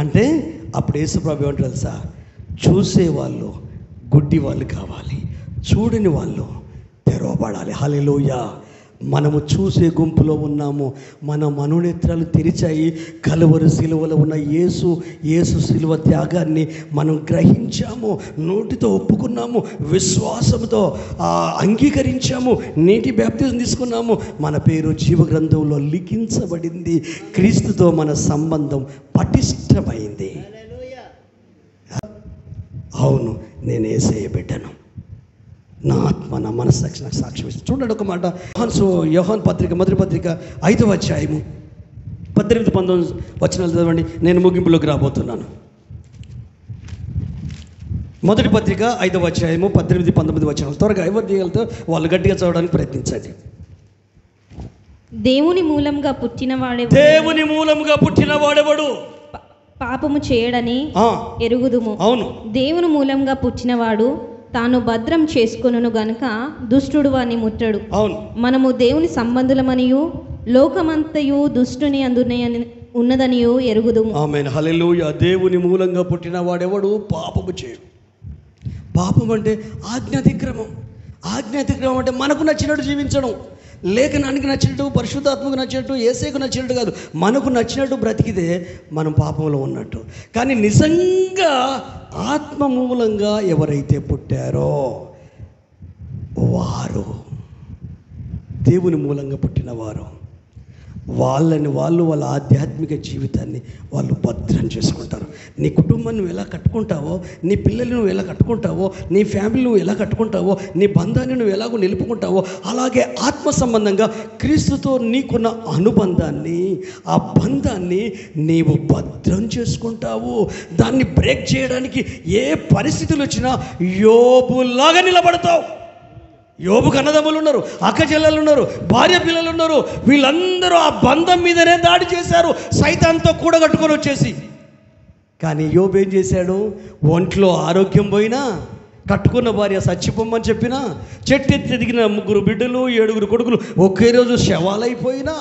అంటే అప్పుడు యేసుప్రభు ఏమంటారు తెలుసా? చూసేవాళ్ళు గుడ్డి వాళ్ళు కావాలి, చూడని వాళ్ళు తెరవబడాలి. హల్లెలూయా. మనము చూసే గుంపులో ఉన్నాము. మన మనోనేత్రాలు తెరిచాయి. కలువరి సిలువలో ఉన్న యేసు సిలువ త్యాగాన్ని మనం గ్రహించాము, నోటితో ఒప్పుకున్నాము, విశ్వాసంతో అంగీకరించాము, నీటి బాప్తిజం తీసుకున్నాము. మన పేరు జీవగ్రంథంలో లిఖించబడింది. క్రీస్తుతో మన సంబంధం పటిష్టమైంది. అవును, నేను యేసయ్య బిడ్డను. నా ఆత్మ నా మనస్సాక్షి నాకు సాక్ష్యం ఇస్తుంది. చూడండి ఒక మాట, యోహాను పత్రిక మొదటి పత్రిక 5వ అధ్యాయము 18-19 వచనాలు చదవండి. నేను ముగింపులోకి రాబోతున్నాను. మొదటి పత్రిక 5వ అధ్యాయము 18-19 వచనాలు. త్వరగా ఎవరు దిగలతో వాళ్ళు గట్టిగా చదవడానికి ప్రయత్నించండి. దేవుని మూలంగా పుట్టిన వాడెవడు పాపము చేయడని ఎరుగుదుము. అవును, దేవుని మూలంగా పుట్టినవాడు తాను భద్రం చేసుకొనును గనుక దుష్టుడు వాని ముట్టడు. అవును, మనము దేవుని సంబంధులమనియు లోకమంతయు దుష్టుని ఉన్నదనియు ఎరుగుదుము. ఆమేన్, హల్లెలూయా. దేవుని మూలంగా పుట్టిన వాడెవడు పాపము చేయడు. పాపం అంటే ఆజ్ఞాతిక్రమం. ఆజ్ఞాతిక్రమం అంటే మనకు నచ్చినట్టు జీవించడం, లేఖనానికి నచ్చినట్టు, పరిశుద్ధాత్మకు నచ్చినట్టు, యేసేకు నచ్చినట్టు కాదు, మనకు నచ్చినట్టు బ్రతికితే మనం పాపంలో ఉన్నట్టు. కానీ నిజంగా ఆత్మ మూలంగా ఎవరైతే పుట్టారో వారు దేవుని మూలంగా పుట్టినవారు, వాళ్ళ ఆధ్యాత్మిక జీవితాన్ని వాళ్ళు భద్రం చేసుకుంటారు. నీ కుటుంబాన్ని నువ్వు ఎలా కట్టుకుంటావో, నీ పిల్లల్ని నువ్వు ఎలా కట్టుకుంటావో, నీ ఫ్యామిలీ నువ్వు ఎలా కట్టుకుంటావో, నీ బంధాన్ని నువ్వు ఎలాగో నిలుపుకుంటావో, అలాగే ఆత్మ సంబంధంగా క్రీస్తుతో నీకున్న అనుబంధాన్ని, ఆ బంధాన్ని నీవు భద్రం చేసుకుంటావు. దాన్ని బ్రేక్ చేయడానికి ఏ పరిస్థితులు వచ్చినా యోబులాగా నిలబడతావు. యోబుకు అన్నదమ్ములు ఉన్నారు, అక్క చెల్లెలు ఉన్నారు, భార్య పిల్లలు ఉన్నారు. వీళ్ళందరూ ఆ బంధం మీదనే దాడి చేశారు, సైతాన్తో కూడగట్టుకొని వచ్చేసి. కానీ యోబు ఏం చేశాడు? ఒంట్లో ఆరోగ్యం పోయినా, కట్టుకున్న భార్య చచ్చిపోమని చెప్పినా, చెట్టెత్తి ఎదిగిన 3 బిడ్డలు 7 కొడుకులు ఒకే రోజు శవాలైపోయినా,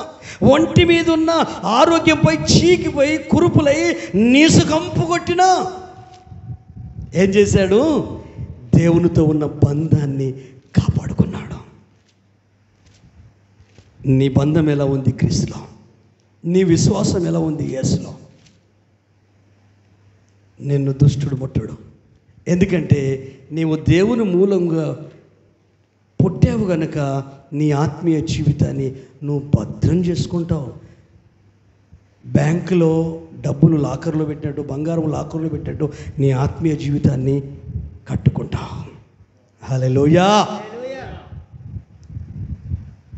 ఒంటి మీద ఉన్న ఆరోగ్యంపై చీకిపోయి కురుపులై నీసుకంపు కొట్టినా ఏం చేశాడు? దేవునితో ఉన్న బంధాన్ని కాపాడుకున్నాడు. నీ బంధం ఎలా ఉంది క్రీస్తులో? నీ విశ్వాసం ఎలా ఉంది యేసులో? నిన్ను దుష్టుడు ముట్టడు. ఎందుకంటే నీవు దేవుని మూలంగా పుట్టి పెట్టావు గనక నీ ఆత్మీయ జీవితాన్ని నువ్వు భద్రం చేసుకుంటావు. బ్యాంకులో డబ్బును లాకర్లో పెట్టినట్టు, బంగారం లాకర్లో పెట్టినట్టు నీ ఆత్మీయ జీవితాన్ని కట్టుకుంటావు. హల్లెలూయా.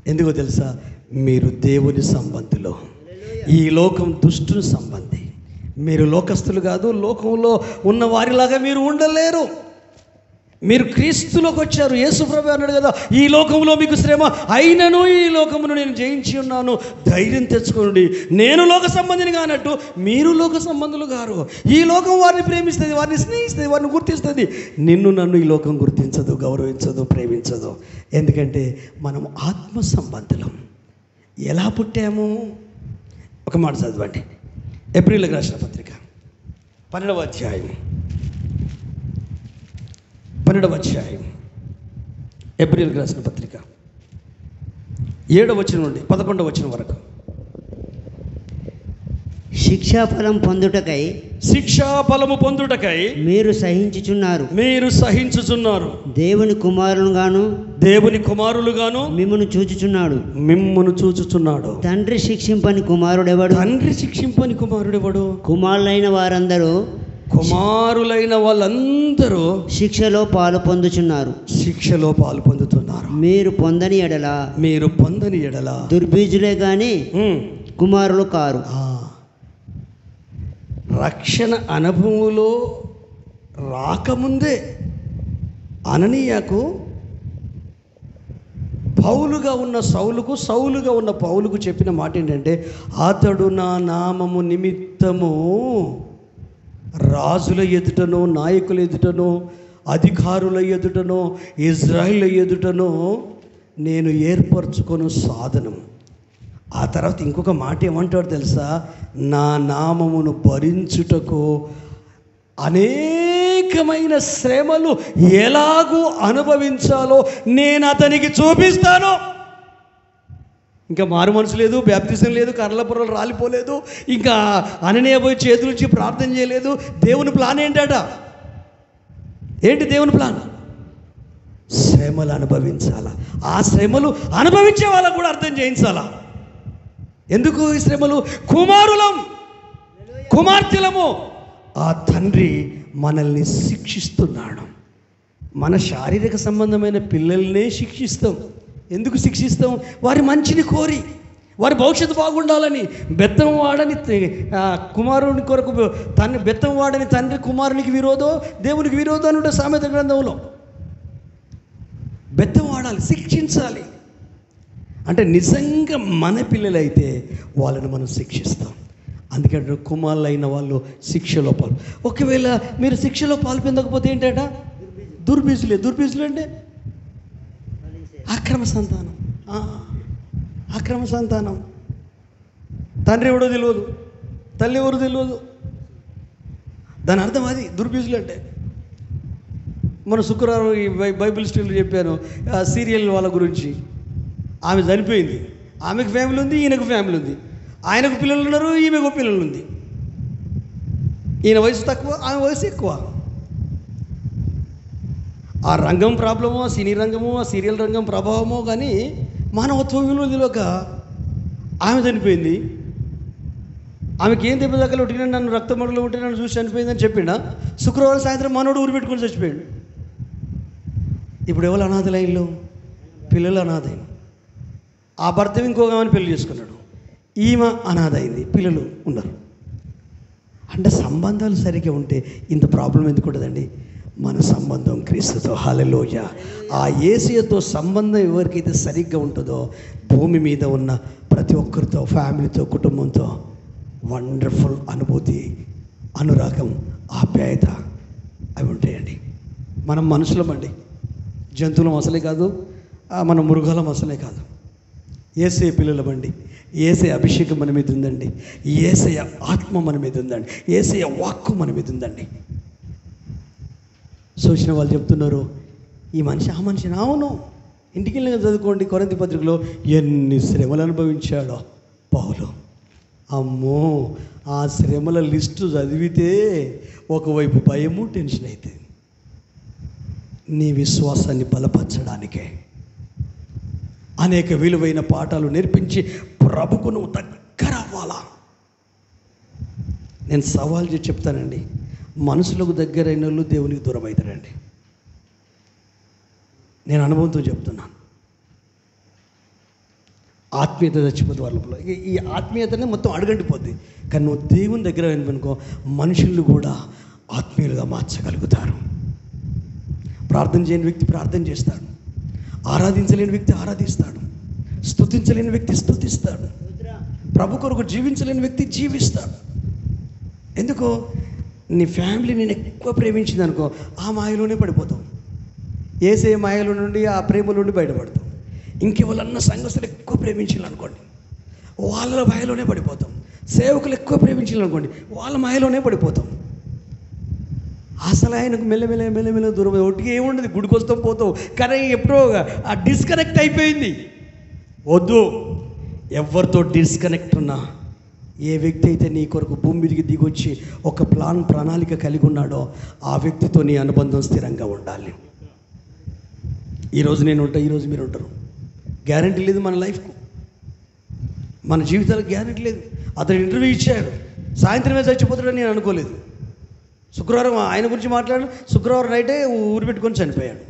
ఎందుకో తెలుసా? మీరు దేవుని సంబంధిలో, ఈ లోకం దుష్టుని సంబంధి. మీరు లోకస్తులు కాదు, లోకంలో ఉన్న వారిలాగా మీరు ఉండలేరు. మీరు క్రీస్తులోకి వచ్చారు. యేసుప్రభు అన్నాడు కదా, ఈ లోకంలో మీకు శ్రమ అయినను ఈ లోకమును నేను జయించి ఉన్నాను, ధైర్యం తెచ్చుకోండి. నేను లోక సంబంధిని కానట్టు మీరు లోక సంబంధులు గారు. ఈ లోకం వారిని ప్రేమిస్తుంది, వారిని స్నేహిస్తుంది, వారిని గుర్తిస్తుంది. నిన్ను నన్ను ఈ లోకం గుర్తించదు, గౌరవించదు, ప్రేమించదు. ఎందుకంటే మనం ఆత్మ సంబంధులం. ఎలా పుట్టాము? ఒక మాట చదవండి. ఏప్రిల్కి రాసిన పత్రిక 12వ అధ్యాయం 12వ అధ్యాయం ఏప్రిల్కి రాసిన పత్రిక 7వ వచనం నుండి 11వ వచనం వరకు. శిక్షాఫలం పొందుటకై, శిక్షాఫలము పొందుటకై మీరు సహించుచున్నారు. దేవుని కుమారులుగాను మిమ్మును చూచుచున్నాడు. తండ్రి శిక్షింపని కుమారుడెవడు? కుమారులైన వాళ్ళందరూ శిక్షలో పాలు పొందుతున్నారు. మీరు పొందని ఎడల దుర్బీజులే గాని కుమారులు కారు. రక్షణ అనుభవంలో రాకముందే అననీయకు పౌలుగా ఉన్న సౌలుకు, సౌలుగా ఉన్న పౌలుకు చెప్పిన మాట ఏంటంటే, అతడు నా నామము నిమిత్తము రాజుల ఎదుటనో, నాయకుల ఎదుటనో, అధికారుల ఎదుటనో, ఇజ్రాయిల్ ఎదుటనో నేను ఏర్పరచుకొను సాధనం. ఆ తర్వాత ఇంకొక మాట ఏమంటాడు తెలుసా? నా నామమును భరించుటకు అనేకమైన శ్రమలు ఎలాగూ అనుభవించాలో నేను అతనికి చూపిస్తాను. ఇంకా మారు మనసు లేదు, బ్యాప్తిజం లేదు, కర్రల పొరలు రాలిపోలేదు, ఇంకా అననీయ పోయి చేతులుంచి ప్రార్థన చేయలేదు. దేవుని ప్లాన్ ఏంటట? ఏంటి దేవుని ప్లాన్? శ్రమలు అనుభవించాలా. ఆ శ్రమలు అనుభవించే వాళ్ళకు కూడా అర్థం చేయించాలా. ఎందుకు ఈ శ్రమలు? కుమార్తెలము. ఆ తండ్రి మనల్ని శిక్షిస్తున్నాడు. మన శారీరక సంబంధమైన పిల్లల్నే శిక్షిస్తాం. ఎందుకు శిక్షిస్తాం? వారి మంచిని కోరి, వారి భవిష్యత్తు బాగుండాలని. బెత్తం వాడని కుమారుని కొరకు బెత్తం వాడని తండ్రి కుమారునికి విరోధం, దేవునికి విరోధం అని ఉంటే సామెత గ్రంథంలో. బెత్తం వాడాలి, శిక్షించాలి. అంటే నిజంగా మన పిల్లలైతే వాళ్ళని మనం శిక్షిస్తాం. అందుకంటే కుమారులైన వాళ్ళు శిక్షలో పాలు. ఒకవేళ మీరు శిక్షలో పాలు పొందకపోతే ఏంటట? దుర్బీజులు అంటే అక్రమ సంతానం. తండ్రి ఎవడో తెలియదు, తల్లి ఎవరో తెలియదు. దాని అర్థం అది దుర్బీజులు అంటే. మన శుక్రవారం ఈ బైబిల్ స్టడీలో చెప్పాను సీరియల్ వాళ్ళ గురించి. ఆమె చనిపోయింది, ఆమెకు ఫ్యామిలీ ఉంది, ఈయనకు ఫ్యామిలీ ఉంది. ఆయనకు పిల్లలు ఉన్నారు, ఈమెకు పిల్లలు ఉంది. ఈయన వయసు తక్కువ, ఆమె వయసు ఎక్కువ. ఆ రంగం ప్రాబ్లమో, సినీ రంగమో, ఆ సీరియల్ రంగం ప్రభావమో కానీ మానవత్వం విలువ తెలియక ఆమె చనిపోయింది. ఆమెకి ఏం దెబ్బ దగ్గర ఉట్టినా నన్ను రక్తమడుగులో ఉంటే నన్ను చూసి చనిపోయిందని చెప్పిండా. శుక్రవారం సాయంత్రం మనోడు ఊరు పెట్టుకొని చచ్చిపోయాడు. ఇప్పుడు ఎవరు అనాథ లైన్లో? పిల్లలు అనాథైన. ఆ భర్త ఇంకొక ఆమెను పెళ్లి చేసుకున్నాడు, ఈమె అనాథ అయింది, పిల్లలు ఉన్నారు. అంటే సంబంధాలు సరిగ్గా ఉంటే ఇంత ప్రాబ్లం ఎందుకు ఉంటుందండి? మన సంబంధం క్రీస్తుతో. హల్లెలూయా. ఆ యేసుతో సంబంధం ఎవరికైతే సరిగ్గా ఉంటుందో భూమి మీద ఉన్న ప్రతి ఒక్కరితో, ఫ్యామిలీతో, కుటుంబంతో వండర్ఫుల్ అనుభూతి, అనురాగం, ఆప్యాయత అవి ఉంటాయండి. మనం మనుషులమండి, జంతువులం అసలే కాదు, మన మృగాలం అసలే కాదు. యేసయ్య పిల్లలమండి. యేసయ్య అభిషేకం మన మీద ఉందండి. యేసయ్య ఆత్మ మన మీద ఉందండి. యేసయ్య వాక్కు మన మీద ఉందండి. సూచన వాళ్ళు చెప్తున్నారు, ఈ మనిషి ఆ మనిషిని. అవును, ఇంటికి వెళ్ళి చదువుకోండి. కొరింథీ పత్రికలో ఎన్ని శ్రమలు అనుభవించాడో పౌలు. అమ్మో, ఆ శ్రమల లిస్టు చదివితే ఒకవైపు భయము, టెన్షన్ అవుతుంది. నీ విశ్వాసాన్ని బలపరచడానికే అనేక విలువైన పాఠాలు నేర్పించి ప్రభుకు నువ్వు దగ్గర అవ్వాలా. నేను సవాల్ చేసి చెప్తానండి, మనుషులకు దగ్గరైన వాళ్ళు దేవునికి దూరం అవుతారండి. నేను అనుభవంతో చెప్తున్నాను. ఆత్మీయత చచ్చిపోతే వాళ్ళలో ఈ ఆత్మీయతనే మొత్తం అడుగంటిపోద్ది. కానీ నువ్వు దేవుని దగ్గర అనుకో, మనుషులు కూడా ఆత్మీయులుగా మార్చగలుగుతారు. ప్రార్థన చేయని వ్యక్తి ప్రార్థన చేస్తాడు, ఆరాధించలేని వ్యక్తి ఆరాధిస్తాడు, స్తుతించలేని వ్యక్తి స్తుతిస్తాడు, ప్రభు కొరకు జీవించలేని వ్యక్తి జీవిస్తాడు. ఎందుకో నీ ఫ్యామిలీ నేను ఎక్కువ ప్రేమించింది అనుకో, ఆ మాయలోనే పడిపోతావు. ఏసే మాయలో నుండి ఆ ప్రేమ నుండి బయటపడతావు. ఇంకెవరన్నా సంఘస్థులు ఎక్కువ ప్రేమించాలనుకోండి, వాళ్ళ మాయలోనే పడిపోతాం. సేవకులు ఎక్కువ ప్రేమించాలనుకోండి, వాళ్ళ మాయలోనే పడిపోతాం. అసలు ఆయనకు మెల్లమెల్ల దూరం ఒట్టిగా ఏముండదు, గుడికి వస్తాం పోతావు, కానీ ఎప్పుడో ఆ డిస్కనెక్ట్ అయిపోయింది. వద్దు, ఎవరితో డిస్కనెక్ట్ ఉన్నా, ఏ వ్యక్తి అయితే నీ కొరకు భూమి మీదకి దిగొచ్చి ఒక ప్రణాళిక కలిగి ఉన్నాడో ఆ వ్యక్తితో నీ అనుబంధం స్థిరంగా ఉండాలి. ఈరోజు నేను ఉంటా, ఈరోజు మీరు ఉంటారు, గ్యారంటీ లేదు మన లైఫ్కు, మన జీవితాలకు గ్యారంటీ లేదు. అతను ఇంటర్వ్యూ ఇచ్చాడు, సాయంత్రమే చచ్చిపోతాడని నేను అనుకోలేదు. శుక్రవారం ఆయన గురించి మాట్లాడు, శుక్రవారం నైటే ఊరు పెట్టుకొని చనిపోయాడు.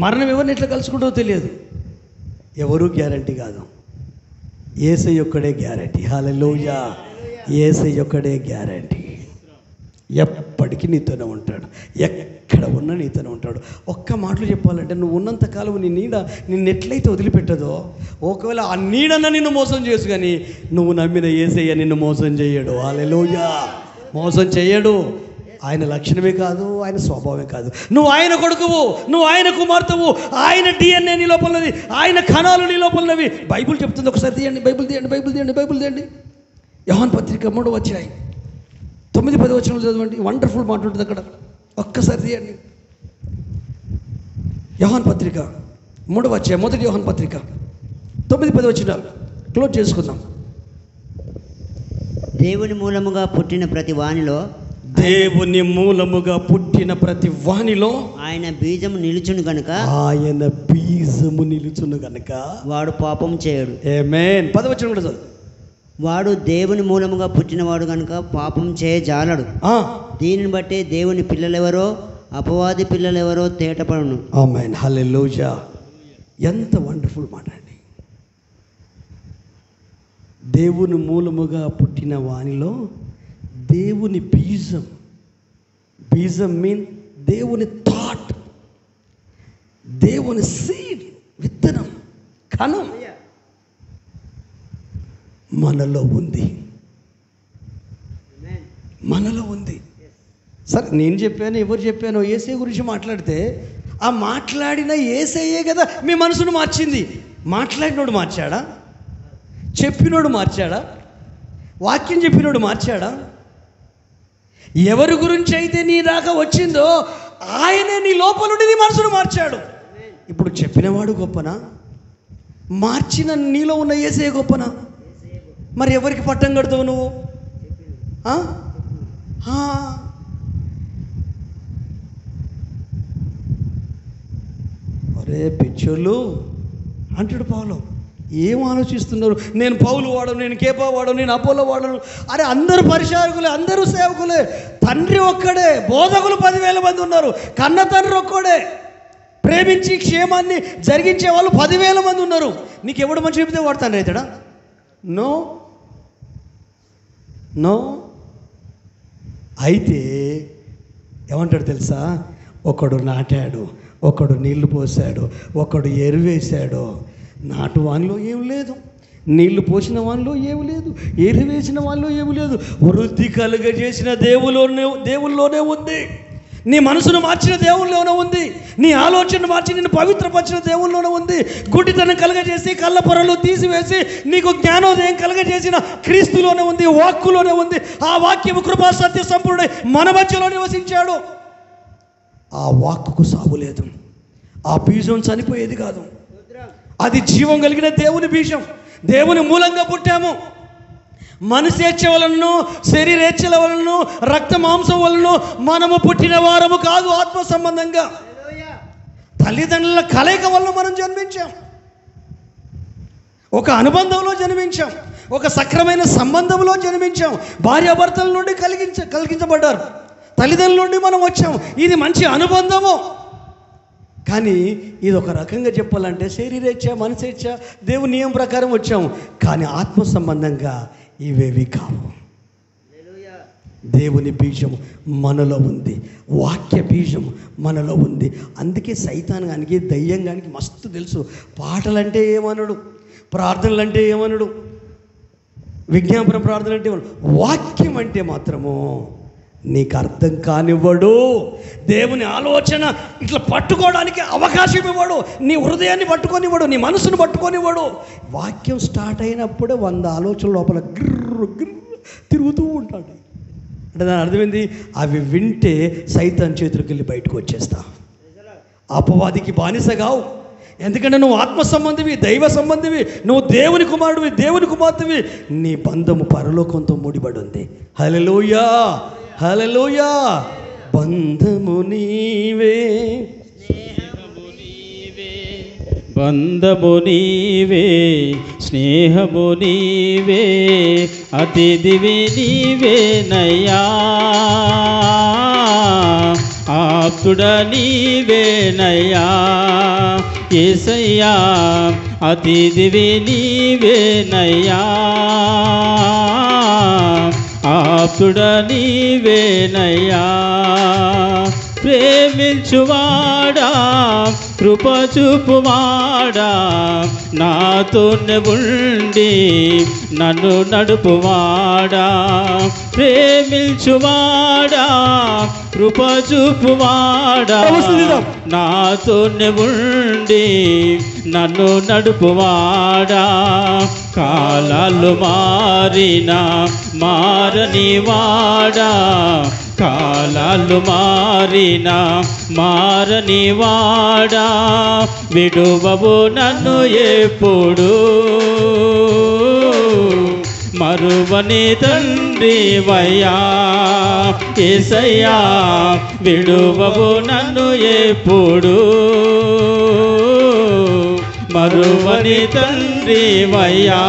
మరణం ఎవరిని ఎట్లా కలుసుకుంటో తెలియదు. ఎవరూ గ్యారంటీ కాదు, యేసయ్య ఒక్కడే గ్యారంటీ. హల్లెలూయా, యేసయ్య ఒక్కడే గ్యారంటీ. ఎప్పటికీ నీతోనే ఉంటాడు, ఎక్కడ ఉన్నా నీతోనే ఉంటాడు. ఒక్క మాటలు చెప్పాలంటే, నువ్వు ఉన్నంతకాలం నీ నీడ నిన్ను ఎట్లయితే వదిలిపెట్టదో, ఒకవేళ ఆ నీడన్న నిన్ను మోసం చేసు, కానీ నువ్వు నమ్మిన యేసయ్య నిన్ను మోసం చేయడు. హల్లెలూయా, మోసం చేయడు. ఆయన లక్షణమే కాదు, ఆయన స్వభావమే కాదు. నువ్వు ఆయన కొడుకువు, నువ్వు ఆయన కుమార్తెవు, ఆయన DNA నీ లోపలది, ఆయన కణాలు నీ లోపలవి. బైబిల్ చెప్తుంది, ఒకసారి తీయండి, బైబిల్ తీయండి. యోహాను పత్రిక 3వ అధ్యాయం 9-10 వచనాలు చదవండి. వండర్ఫుల్ మాట ఉంటుంది అక్కడ, ఒక్కసారి తీయండి. యోహాను పత్రిక 3వ అధ్యాయం, మొదటి యోహాను పత్రిక 9-10 వచనాలు క్లోజ్ చేసుకుందాం. దేవుని మూలముగా పుట్టిన ప్రతి వానిలో, దేవుని మూలముగా పుట్టిన ప్రతి వానిలో ఆయన బీజము నిలుచును గనుక, ఆయన బీజము నిలుచును గనుక వాడు పాపం చేయడు. ఆమేన్. 10వ వచనం కూడా చదువు. వాడు దేవుని మూలముగా పుట్టినవాడు కనుక పాపం చేయజాలడు. దీనిని బట్టి దేవుని పిల్లలెవరో అపవాది పిల్లలెవరో తేటపడును. ఆమేన్, హల్లెలూయా. ఎంత వండర్ఫుల్ మాట అండి. దేవుని మూలముగా పుట్టిన వానిలో దేవుని బీజం మీన్ దేవుని థాట్, దేవుని సీడ్, విత్తనం, కణం మనలో ఉంది. సరే, నేను చెప్పాను, ఎవరు చెప్పాను, యేసయ్య గురించి మాట్లాడితే, ఆ మాట్లాడిన యేసయ్యే కదా మీ మనసును మార్చింది. మాట్లాడినోడు మార్చాడా? చెప్పినోడు మార్చాడా? వాక్యం చెప్పినోడు మార్చాడా? ఎవరి గురించి అయితే నీ దాకా వచ్చిందో ఆయనే నీ లోపల నుండి నీ మనసును మార్చాడు. ఇప్పుడు చెప్పినవాడు గొప్పనా, మార్చిన నీలో ఉన్న యేసయ్య గొప్పనా? మరి ఎవరికి పట్టం కడతావు నువ్వు? అరే పిచ్చోళ్ళు అంటాడు పౌలు. ఏం ఆలోచిస్తున్నారు? నేను పౌలు వాడను, నేను కేపా వాడను, నేను అపోలో వాడను. అరే అందరూ పరిచారకులే, అందరూ సేవకులే. తండ్రి ఒక్కడే, బోధకులు 10,000 మంది ఉన్నారు. కన్న తండ్రి ఒక్కడే, ప్రేమించి క్షేమాన్ని జరిగించే వాళ్ళు 10,000 మంది ఉన్నారు. నీకు ఎవడు మంచి చెబితే వాడు తండ్రి అవుతాడా? నో. అయితే ఏమంటాడు తెలుసా? ఒకడు నాటాడు, ఒకడు నీళ్లు పోసాడు, ఒకడు ఎరువేశాడు. నాటు వానిలో ఏం లేదు, నీళ్లు పోసిన వానిలో ఏమి లేదు, ఎరువేసిన వానిలో ఏమి లేదు. వృద్ధి కలుగజేసిన దేవుల్లోనే ఉంది. నీ మనసును మార్చిన దేవుల్లోనే ఉంది. నీ ఆలోచన మార్చి నిన్ను పవిత్రపరిచిన దేవుల్లోనే ఉంది. గుడ్డితనం కలగజేసి కళ్ళ పొరలు తీసివేసి నీకు జ్ఞానోదయం కలగజేసిన క్రీస్తులోనే ఉంది, వాక్కులోనే ఉంది. ఆ వాక్యము కృపా సత్య సంపూర్ణుడై మన మధ్యలో నివసించాడు. ఆ వాక్కుకు సాగు లేదు. ఆ బీజం చనిపోయేది కాదు, అది జీవం కలిగిన దేవుని బీజం. దేవుని మూలంగా పుట్టాము. మనసేచ్ఛ వలనను, శరీరేచ్ఛల వలనను, రక్త మాంసం వలన మనము పుట్టిన వారము కాదు. ఆత్మ సంబంధంగా తల్లిదండ్రుల కలయిక వలన మనం జన్మించాం. ఒక అనుబంధంలో జన్మించాం, ఒక సక్రమైన సంబంధంలో జన్మించాం. భార్యాభర్తల నుండి కలిగించబడ్డారు, తల్లిదండ్రుల నుండి మనం వచ్చాం. ఇది మంచి అనుబంధము. కానీ ఇది ఒక రకంగా చెప్పాలంటే శరీరేచ్ఛ, మనసేచ్ఛ, దేవుని నియమం ప్రకారం వచ్చాము. కానీ ఆత్మ సంబంధంగా ఇవేవి కావు. దేవుని బీజం మనలో ఉంది, వాక్య బీజం మనలో ఉంది. అందుకే సైతాన్ గానికి, దయ్యం గానికి మస్తు తెలుసు. పాటలంటే ఏమనడు, ప్రార్థనలు అంటే ఏమనడు, విజ్ఞాపన ప్రార్థన అంటే ఏమనడు. వాక్యం అంటే మాత్రము నీకు అర్థం కానివ్వడు. దేవుని ఆలోచన ఇట్లా పట్టుకోవడానికి అవకాశం ఇవ్వడు. నీ హృదయాన్ని పట్టుకొనివ్వడు, నీ మనసును పట్టుకొనివ్వడు. వాక్యం స్టార్ట్ అయినప్పుడే 100 ఆలోచనల లోపల గిర్రు గిర్రు తిరుగుతూ ఉంటాడు. అంటే దాని అర్థమైంది, అవి వింటే సైతాన్ చేతులకు వెళ్ళి బయటకు వచ్చేస్తా. అపవాదికి బానిసగావు. ఎందుకంటే నువ్వు ఆత్మ సంబంధివి, దైవ సంబంధివి, నువ్వు దేవుని కుమారుడివి, దేవుని కుమార్తెవి. నీ బంధము పరలోకంతో ముడిపడి ఉంది. హల్లెలూయా, హల్లెలూయా. బంధము నీవే, బంధము నీవే, స్నేహము నీవే, అతిథివి నీవేనయ్యా, ఆప్తుడ నీవేనయ్యా, యేసయ్యా, అతిథివి నీవేనయ్యా, ఆప్తుడ నీవేనయ్యా. ప్రేమించువాడా, కృప చూపువాడా, నాతోనే ఉండి నన్ను నడుపువాడా. ప్రేమించువాడా, కృప చూపువాడా, నాతోనే ఉండి నన్ను నడుపువాడా. కాలాలు మారినా మారనివాడా, కాలాలు మారినా మారనివాడా, విడువవు నన్ను ఎప్పుడు, మరువని తండ్రివయ్యా, యేసయ్యా, విడువవు నన్ను ఎప్పుడు, మరువని తండ్రివయ్యా.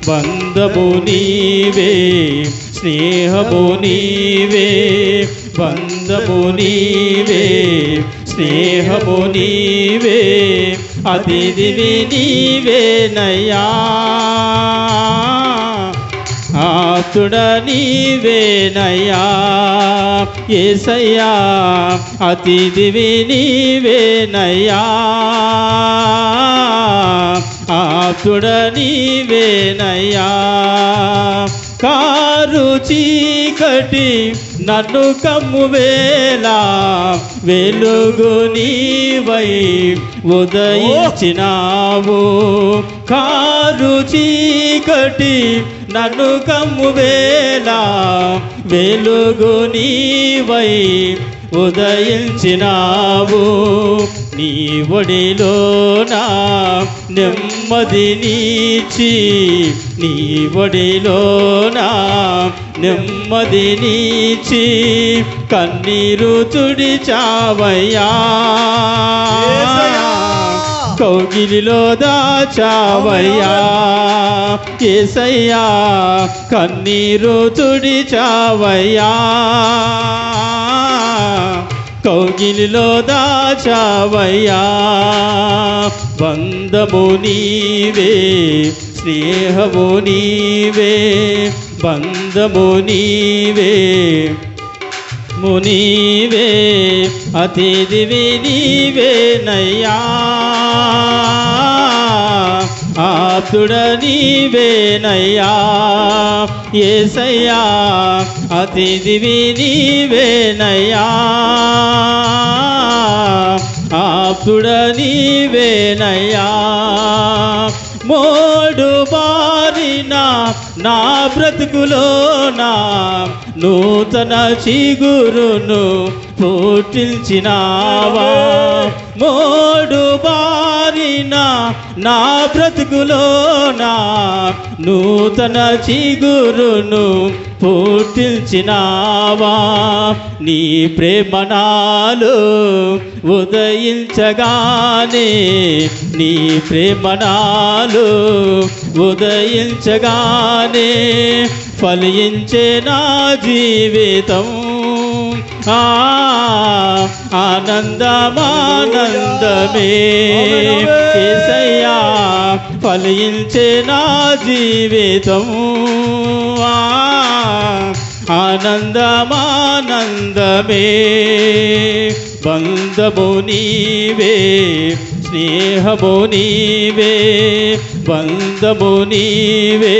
బంధము నీవే, స్నేహము నీవే, బంధము నీవే, స్నేహము నీవే, అతిథివి నీవేనయ్యా, ఆప్తుడ నీవేనయ్యా, యేసయ్యా, అతిథివి నీవేనయ్యా, ఆప్తుడ నీవేనయ్యా. కారు చీకటి నన్ను కమ్మువేళ, వెలుగు నీవై ఉదయించినావు. కారు చీకటి నన్ను కమ్మువేళ, వెలుగు నీవై ఉదయించినావు. నీ ఒడిలోన నెమ్మది నీచి, నీ ఒడిలోన నెమ్మది నీచి, కన్నీరు తుడిచావయ్యా, కౌగిలిలో దాచావయ్యా, యేసయ్యా, కన్నీరు తుడిచావయ్యా, కౌగిలిలో దాచావయ్యా. బంధము నీవే, స్నేహము నీవే, బంధము నీవే, మునీవే, అతిథివి నీవేనయ్యా, ఆప్తుడ నీవేనయ్యా, యేసయ్యా, అతిథివి నీవేనయ్యా, ఆప్తుడ నీవేనయ్యా. మోడు బారిన నా బ్రతుకులోనా నూతన చిగురును పుట్టించినావా. మోడు బారిన బారిన నా బ్రతుకులోన నూతన చిగురును పుట్టించినావా. నీ ప్రేమ నాలో ఉదయించగానే, నీ ప్రేమ నాలో ఉదయించగానే ఫలించే నా జీవితం. ఆనందమానందమే యేసయ్యా ఫలించే నా జీవితం. ఆనందమానందమే బంధము నీవే, స్నేహము నీవే, బంధము నీవే,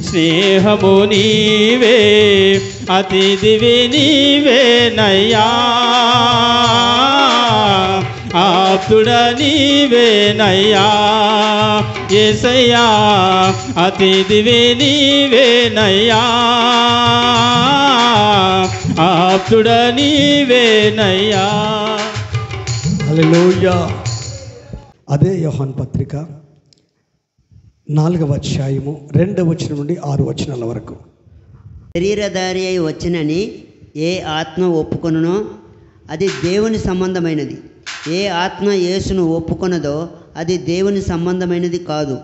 స్నేహము నీవే, అతిథివి నీవేనయ్యా. ఆప్తుడ నీవేనయ్యా యేసయ్యా, అతిథివి నీవేనయ్యా, ఆప్తుడ నీవేనయ్యా. హల్లెలూయా. అదే యోహాను పత్రిక 4వ అధ్యాయము 2వ వచనం నుండి 6 వచనాల వరకు. శరీరధారి అయి వచ్చినని ఏ ఆత్మ ఒప్పుకొనునో అది దేవుని సంబంధమైనది. ఏ ఆత్మ యేసును ఒప్పుకొనదో అది దేవుని సంబంధమైనది కాదు.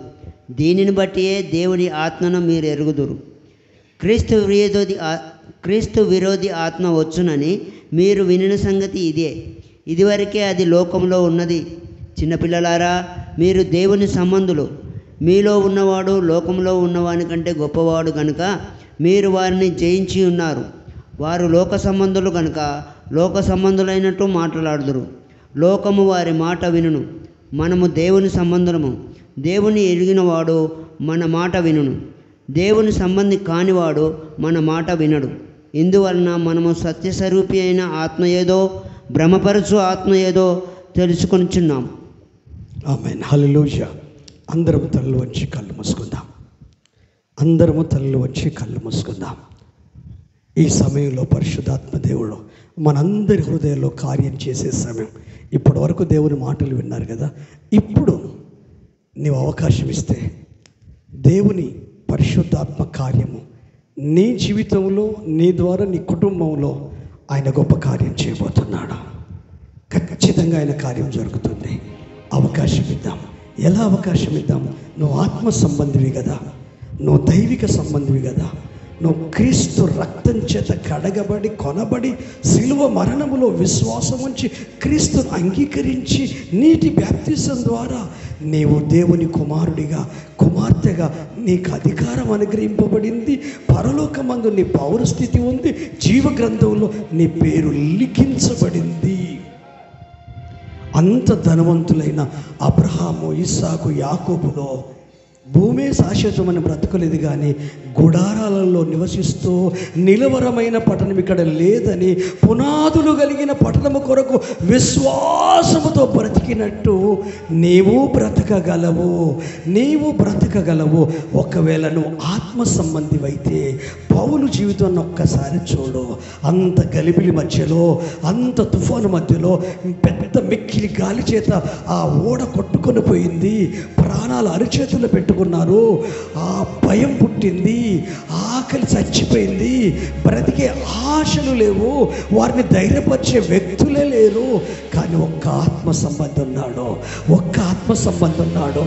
దీనిని బట్టియే దేవుని ఆత్మను మీరు ఎరుగుదురు. క్రీస్తు విరోధి ఆత్మ వచ్చునని మీరు వినిన సంగతి ఇదే. ఇదివరకే అది లోకంలో ఉన్నది. చిన్నపిల్లలారా, మీరు దేవుని సంబంధులు. మీలో ఉన్నవాడు లోకంలో ఉన్నవాని కంటే గొప్పవాడు కనుక మీరు వారిని జయించి ఉన్నారు. వారు లోక సంబంధులు కనుక లోక సంబంధులైనట్టు మాట్లాడుదురు. లోకము వారి మాట వినును. మనము దేవుని సంబంధులము. దేవుని ఎరిగినవాడు మన మాట వినును. దేవుని సంబంధి కానివాడు మన మాట వినడు. ఇందువలన మనము సత్యస్వరూపి అయిన ఆత్మ ఏదో, భ్రమపరచు ఆత్మ ఏదో తెలుసుకొనిచున్నాం. ఆమేన్. హల్లెలూయా. అందరము తలలు వంచి కళ్ళు మూసుకుందాం. అందరము తలలు వంచి కళ్ళు మూసుకుందాం. ఈ సమయంలో పరిశుద్ధాత్మ దేవుడు మనందరి హృదయంలో కార్యం చేసే సమయం. ఇప్పటి వరకు దేవుని మాటలు విన్నారు కదా. ఇప్పుడు నీవు అవకాశం ఇస్తే దేవుని పరిశుద్ధాత్మ కార్యము నీ జీవితంలో, నీ ద్వారా, నీ కుటుంబంలో ఆయన గొప్ప కార్యం చేయబోతున్నాడు. ఖచ్చితంగా ఆయన కార్యం జరుగుతుంది. అవకాశం ఇద్దాం. ఎలా అవకాశం ఇద్దాము? నువ్వు ఆత్మ సంబంధివి కదా, నువ్వు దైవిక సంబంధివి కదా, నువ్వు క్రీస్తు రక్తం చేత కడగబడి కొనబడి శిలువ మరణములో విశ్వాసం ఉంచి క్రీస్తును అంగీకరించి నీటి బ్యాప్తిసం ద్వారా నీవు దేవుని కుమారుడిగా, కుమార్తెగా నీకు అధికారం అనుగ్రహింపబడింది. పరలోకమందు నీ పౌరస్థితి ఉంది. జీవ గ్రంథంలో నీ పేరు లిఖించబడింది. అంత ధనవంతులైన అబ్రహాము, ఇస్సాకు, యాకోబులో భూమే శాశ్వతమని బ్రతకలేదు, కానీ గుడారాలలో నివసిస్తూ నిలవరమైన పట్టణం ఇక్కడ లేదని పునాదులు కలిగిన పట్టణము కొరకు విశ్వాసముతో బ్రతికినట్టు నీవు బ్రతకగలవు. నీవు బ్రతకగలవు. ఒకవేళ నువ్వు ఆత్మ సంబంధివైతే పౌలు జీవితాన్ని ఒక్కసారి చూడు. అంత గలిబిలి మధ్యలో, అంత తుఫాను మధ్యలో, పెద్ద మిక్కిలి గాలి చేత ఆ ఓడ కొట్టుకొని పోయింది. ప్రాణాలు అరిచేతుల్లో పెట్టుకున్నారు. ఆ భయం పుట్టింది. ఆకలి చచ్చిపోయింది. బ్రతికే ఆశలు లేవు. వారిని ధైర్యపరిచే వ్యక్తులే లేరు. కానీ ఒక్క ఆత్మ సంబంధం ఉన్నాడు. ఒక్క ఆత్మ సంబంధం ఉన్నాడు.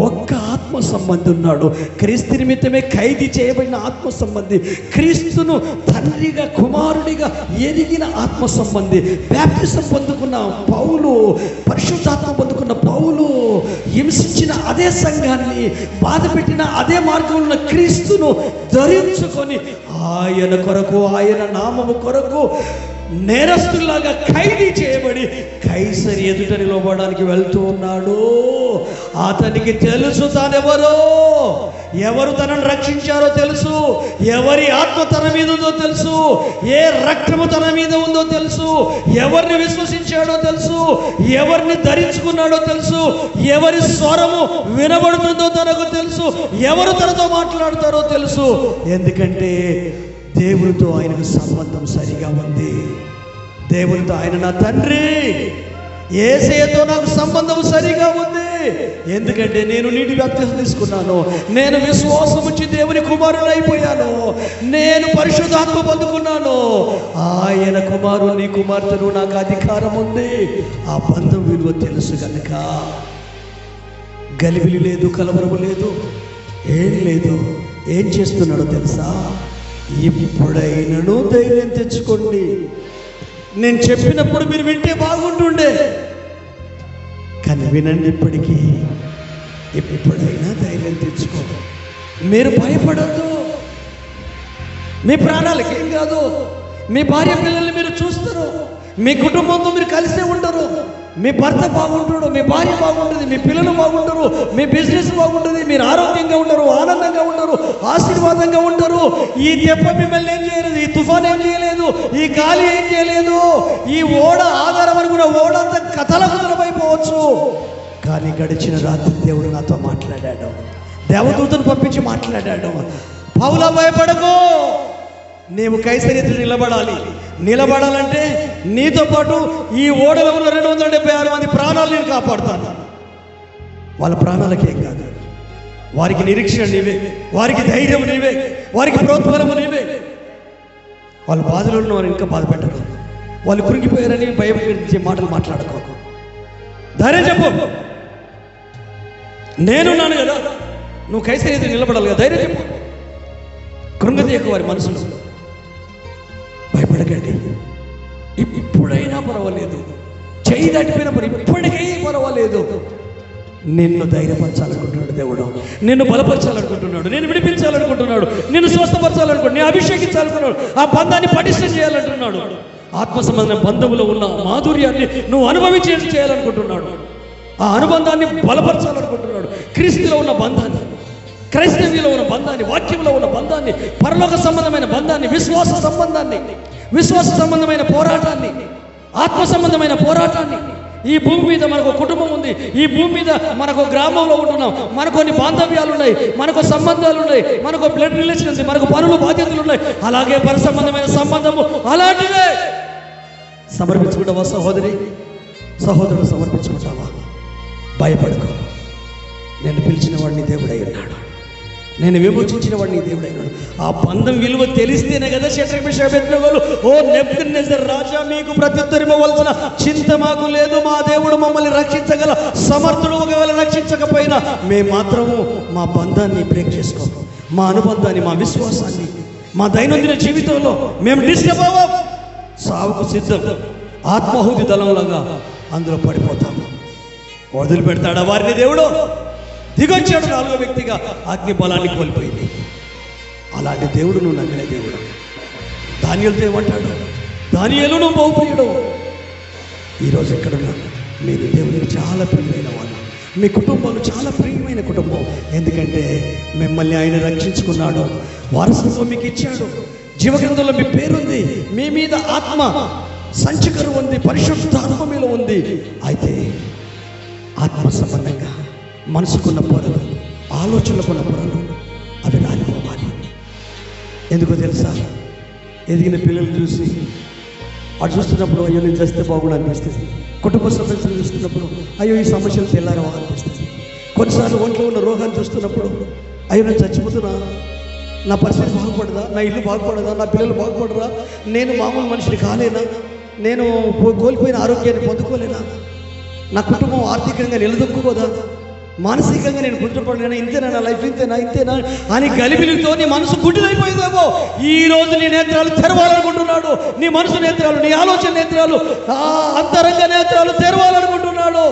ఒక్క ఆత్మ సంబంధం ఉన్నాడు. క్రీస్తు నిమిత్తమే ఖైదీ చేయబడిన ఆత్మ సంబంధి, క్రీస్తును తండ్రిగా, కుమారుడిగా ఎరిగిన ఆత్మ సంబంధి, బ్యాప్టిజం పొందుకున్న పౌలు, పరిశుద్ధాత్మ పొందుకున్న పౌలు హింసించిన అదే సంఘాన్ని, బాధ పెట్టిన అదే మార్గంలో క్రీస్తును ధరించుకొని ఆయన కొరకు, ఆయన నామము కొరకు నేరస్తులాగా ఖైదీ చేయబడి కైసరి ఎదుట నిలబడడానికి వెళ్తూ ఉన్నాడు. అతనికి తెలుసు తానెవరో, ఎవరు తనను రక్షించారో తెలుసు, ఎవరి ఆత్మ తన మీద ఉందో తెలుసు, ఏ రక్తము తన మీద ఉందో తెలుసు, ఎవరిని విశ్వసించాడో తెలుసు, ఎవరిని ధరించుకున్నాడో తెలుసు, ఎవరి స్వరము వినబడుతుందో తనకు తెలుసు, ఎవరు తనతో మాట్లాడతారో తెలుసు. ఎందుకంటే దేవునితో ఆయనకు సంబంధం సరిగా ఉంది. దేవునితో ఆయన నా తండ్రి, యేసయ్యతో నాకు సంబంధం సరిగా ఉంది. ఎందుకంటే నేను నీటి బాప్తిసం తీసుకున్నాను, నేను విశ్వాసం వచ్చి దేవుని కుమారుడు అయిపోయాను, నేను పరిశుద్ధాత్మ పొందుకున్నాను, ఆయన కుమారుని కుమార్తెను, నాకు అధికారం ఉంది. ఆ బంధం విలువ తెలుసు కనుక గలిబిలి లేదు, కలవరము లేదు, ఏం లేదు. ఏం చేస్తున్నాడో తెలుసా? ఇప్పుడైనను ధైర్యం తెచ్చుకోండి. నేను చెప్పినప్పుడు మీరు వింటే బాగుంటుండే, కానీ వినండి. ఇప్పుడైనా ధైర్యం తెచ్చుకో. మీరు భయపడద్దు. మీ ప్రాణాలకి ఏం కాదు. మీ భార్య పిల్లల్ని మీరు చూస్తారు, మీ కుటుంబంతో మీరు కలిసే ఉంటారు. మీ భర్త బాగుంటాడు, మీ భార్య బాగుంటుంది, మీ పిల్లలు బాగుంటారు, మీ బిజినెస్ బాగుంటుంది, మీరు ఆరోగ్యంగా ఉండరు, ఆనందంగా ఉండరు, ఆశీర్వాదంగా ఉండరు. ఈ దెబ్బ మిమ్మల్ని ఏం చేయలేదు, ఈ తుఫాన్ ఏం చేయలేదు, ఈ గాలి ఏం చేయలేదు. ఈ ఓడ ఆధారం అనుకున్న ఓడ అంతా కథలకుదలమైపోవచ్చు. కానీ గడిచిన రాత్రి దేవుడు నాతో మాట్లాడాడు, దేవదూతను పంపించి మాట్లాడాడు. పౌలా, భయపడకు, నీవు కైసరియా నిలబడాలి. నిలబడాలంటే నీతో పాటు ఈ ఓడలో ఉన్న 276 మంది ప్రాణాలు నేను కాపాడుతాను. వాళ్ళ ప్రాణాలకి ఏం కాదు. వారికి నిరీక్షణ నీవే, వారికి ధైర్యం నీవే, వారికి ప్రోత్సాహము నీవే. వాళ్ళ బాధలో ఉన్న వారు ఇంకా బాధ పెట్టకు. వాళ్ళు కురిగిపోయారని భయపడే మాటలు మాట్లాడుకోకు. ధైర్యం చెప్పు, నేనున్నాను కదా, నువ్వు కైసరియా నిలబడాలి కదా. ధైర్యం చెప్పు. కృంగతీయకు వారి మనసులో. భయపడకండి, ఇప్పుడైనా పర్వాలేదు, చేయి దాటిపోయినప్పుడు ఇప్పటికీ పర్వాలేదు. నిన్ను ధైర్యపరచాలనుకుంటున్నాడు దేవుడు, నిన్ను బలపరచాలనుకుంటున్నాడు, నేను విడిపించాలనుకుంటున్నాడు, నిన్ను స్వస్థపరచాలనుకుంటున్నాడు, నేను అభిషేకించాలనుకున్నాడు, ఆ బంధాన్ని పటిష్టం చేయాలంటున్నాడు. ఆత్మ సంబంధమైన బంధములో ఉన్న మాధుర్యాన్ని నువ్వు అనుభవించి చేయాలనుకుంటున్నాడు. ఆ అనుబంధాన్ని బలపరచాలనుకుంటున్నాడు. క్రీస్తులో ఉన్న బంధాన్ని, క్రైస్తవ్యంలో ఉన్న బంధాన్ని, వాక్యంలో ఉన్న బంధాన్ని, పరలోక సంబంధమైన బంధాన్ని, విశ్వాస సంబంధాన్ని, విశ్వాస సంబంధమైన పోరాటాన్ని, ఆత్మ సంబంధమైన పోరాటాన్ని. ఈ భూమి మీద మనకు కుటుంబం ఉంది, ఈ భూమి మీద మనకు గ్రామంలో ఉంటున్నాం, మనకు కొన్ని బాంధవ్యాలు ఉన్నాయి, మనకు సంబంధాలు ఉన్నాయి, మనకు బ్లడ్ రిలేషన్ ఉంది, మనకు పనులు బాధ్యతలు ఉన్నాయి. అలాగే పర సంబంధమైన సంబంధము అలాంటిదే. సమర్పించుకుంటావా సహోదరి, సహోదరుడు? సమర్పించుకుంటావా? భయపడుకో. నేను పిలిచిన వాడిని దేవుడై ఉన్నాడు, నేను విమోచించిన వాడిని దేవుడైనాడు. ఆ బంధం విలువ తెలిస్తేనే కదా షడ్రక్ మేషక్ అబేద్నెగోలు, ఓ నెబుకద్నెజర్ రాజా, మీకు ప్రత్యుత్తరమివ్వవలసిన చింత మాకు లేదు, మా దేవుడు మమ్మల్ని రక్షించగల సమర్థుడు, ఒకవేళ రక్షించకపోయినా మేము మాత్రము మా బంధాన్ని బ్రేక్ చేసుకోము, మా అనుబంధాన్ని, మా విశ్వాసాన్ని, మా దైనందిన జీవితంలో మేము డిస్టర్బ్ అవ్వం. సావుకు సిద్ధం, ఆత్మాహుతి దళంలాగా అందులో పడిపోతాము. వదిలిపెడతాడా వారిని దేవుడు? దిగొచ్చాడు 4వ వ్యక్తిగా, అగ్ని బలాన్ని కోల్పోయింది. అలాంటి దేవుడు నువ్వు నమ్మిన దేవుడు. దానియేలుతో ఏమంటాడు? దానియేలు నువ్వు బహుప్రియుడు. ఈరోజు ఎక్కడున్నా మీరు దేవునికి చాలా ప్రియమైన వాళ్ళు, మీ కుటుంబాలు చాలా ప్రియమైన కుటుంబం. ఎందుకంటే మిమ్మల్ని ఆయన రక్షించుకున్నాడు, వారసత్వం మీకు ఇచ్చాడు, జీవగ్రంథంలో మీ పేరుంది, మీ మీద ఆత్మ సంచకరు ఉంది, పరిశుద్ధాత్మ మీలో ఉంది. అయితే ఆత్మ సంబంధంగా మనసుకున్న పొరలు, ఆలోచనలకున్న పొరలు అవి రాలిపోవాలి. ఎందుకో తెలుసా? ఎదిగిన పిల్లలు చూసి అటు చూస్తున్నప్పుడు అయ్యో నేను చేస్తే బాగుండు అనిపిస్తుంది. కుటుంబ సమస్యలు చూస్తున్నప్పుడు అయ్యో ఈ సమస్యలు తెల్లారవా అనిపిస్తుంది. కొన్నిసార్లు ఒంట్లో ఉన్న రోగాన్ని చూస్తున్నప్పుడు అయ్యో నేను చచ్చిపోతున్నా, నా పరిస్థితి బాగుపడదా, నా ఇల్లు బాగుపడదా, నా పిల్లలు బాగుపడరా, నేను మామూలు మనిషిని కాలేనా, నేను కోల్పోయిన ఆరోగ్యాన్ని పొందుకోలేనా, నా కుటుంబం ఆర్థికంగా నిలదొక్కుకోదా, మానసికంగా నేను కుటుంబపడినా, ఇంతేనా నా లైఫ్, ఇంతేనా అని గలిబిలితో నీ మనసు గుడ్డిదైపోయిందేమో. ఈ రోజు నీ నేత్రాలు తెరవాలనుకుంటున్నాడు, నీ మనసు నేత్రాలు, నీ ఆలోచన నేత్రాలు, అంతరంగ నేత్రాలు తెరవాలనుకుంటున్నాడు.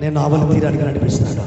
నేను ఆవలి తీరానికి నడిపిస్తాడు.